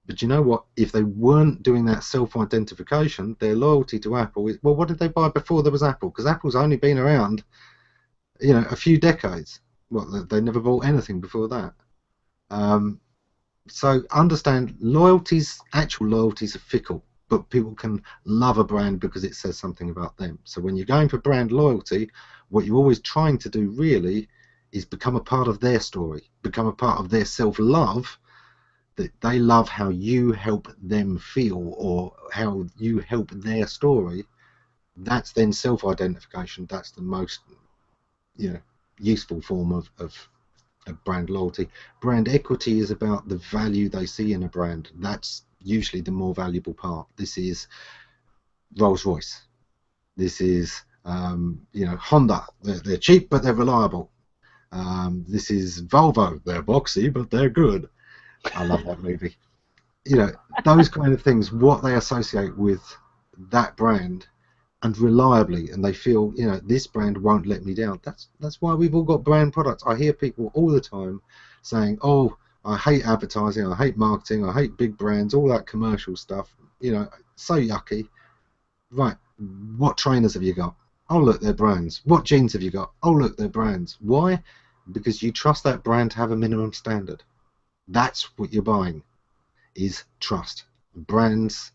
But you know what? If they weren't doing that self-identification, their loyalty to Apple is, well, what did they buy before there was Apple? Because Apple's only been around, you know, a few decades. Well, they never bought anything before that. So understand, actual loyalties are fickle, but people can love a brand because it says something about them. So when you're going for brand loyalty, what you're always trying to do really is become a part of their story, become a part of their self-love, that they love how you help them feel or how you help their story. That's then self-identification. That's the most, you know, useful form of brand loyalty. Brand equity is about the value they see in a brand. That's usually the more valuable part. This is Rolls-Royce. This is you know, Honda. They're cheap but they're reliable. This is Volvo. They're boxy but they're good. I love that movie. You know, those kind of things, what they associate with that brand, and reliably, and they feel, you know, this brand won't let me down. That's why we've all got brand products. I hear people all the time saying, oh, I hate advertising, I hate marketing, I hate big brands, all that commercial stuff, you know, so yucky. Right, what trainers have you got? Oh, look, they're brands. What jeans have you got? Oh, look, they're brands. Why? Because you trust that brand to have a minimum standard. That's what you're buying, is trust. Brands,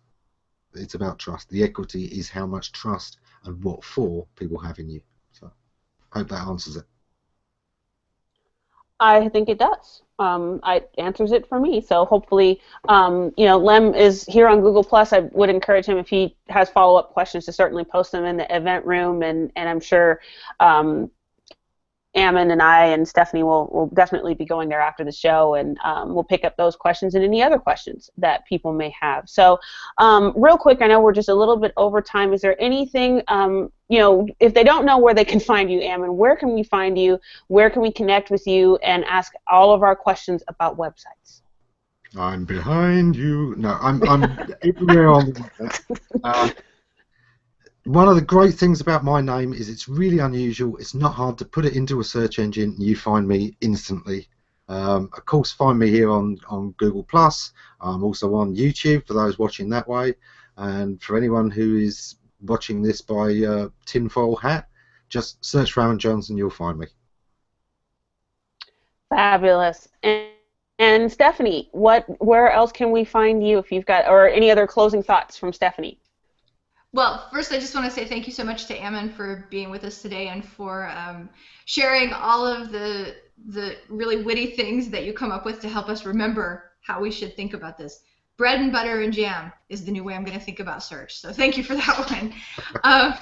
it's about trust. The equity is how much trust and what for people have in you. So I hope that answers it. I think it does. It answers it for me. So hopefully, you know, Lem is here on Google Plus. I would encourage him, if he has follow-up questions, to certainly post them in the event room, and I'm sure Ammon and I and Stephanie will definitely be going there after the show, and we'll pick up those questions and any other questions that people may have. So real quick, I know we're just a little bit over time. Is there anything, you know, if they don't know where they can find you, Ammon, where can we find you? Where can we connect with you and ask all of our questions about websites? I'm behind you. No, I'm everywhere on the internet. One of the great things about my name is it's really unusual. It's not hard to put it into a search engine and you find me instantly. Of course, find me here on Google Plus. I'm also on YouTube for those watching that way, and for anyone who is watching this by tinfoil hat, just search for Ammon Johnson, you'll find me. Fabulous. And Stephanie, where else can we find you if you've got, or any other closing thoughts from Stephanie? Well, first, I just want to say thank you so much to Ammon for being with us today and for sharing all of the really witty things that you come up with to help us remember how we should think about this. Bread and butter and jam is the new way I'm going to think about search. So thank you for that one.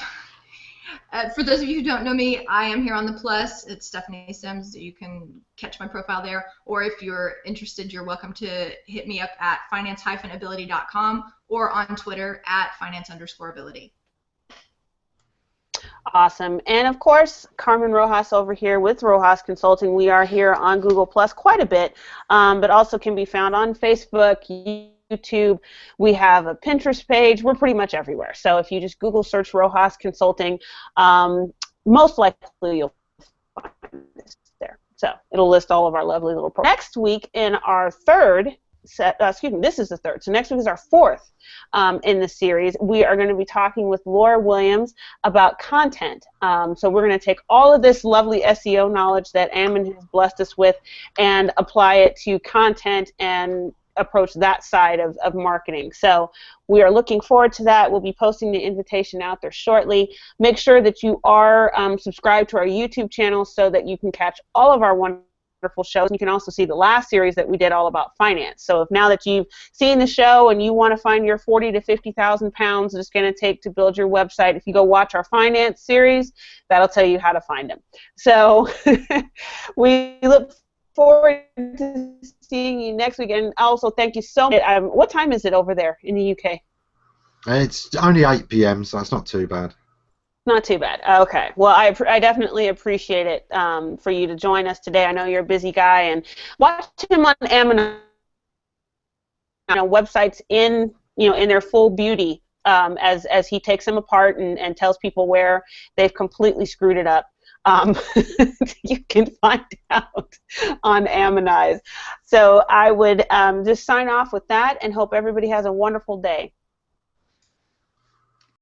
For those of you who don't know me, I am here on the Plus. It's Stephanie Sims. You can catch my profile there. Or if you're interested, you're welcome to hit me up at finance-ability.com or on Twitter at finance_ability. Awesome. And of course, Carmen Rojas over here with Rojas Consulting. We are here on Google Plus quite a bit, but also can be found on Facebook, YouTube. We have a Pinterest page. We're pretty much everywhere. So if you just Google search Rojas Consulting, most likely you'll find this there. So it'll list all of our lovely little programs. Next week in our third this is the third. So next week is our fourth in the series. We are going to be talking with Laura Williams about content. So we're going to take all of this lovely SEO knowledge that Ammon has blessed us with and apply it to content and approach that side of marketing. So we are looking forward to that. We'll be posting the invitation out there shortly. Make sure that you are subscribed to our YouTube channel so that you can catch all of our wonderful shows. You can also see the last series that we did all about finance. So if now that you've seen the show and you want to find your 40 to 50,000 pounds it's going to take to build your website, if you go watch our finance series, that'll tell you how to find them. So we look forward to seeing you next week, and also thank you so much. What time is it over there in the UK? It's only 8 p.m., so it's not too bad. Not too bad. Okay. Well, I definitely appreciate it for you to join us today. I know you're a busy guy, and watch him on Ammon, websites in their full beauty as he takes them apart and tells people where they've completely screwed it up. You can find out on Ammonize. So I would just sign off with that and hope everybody has a wonderful day.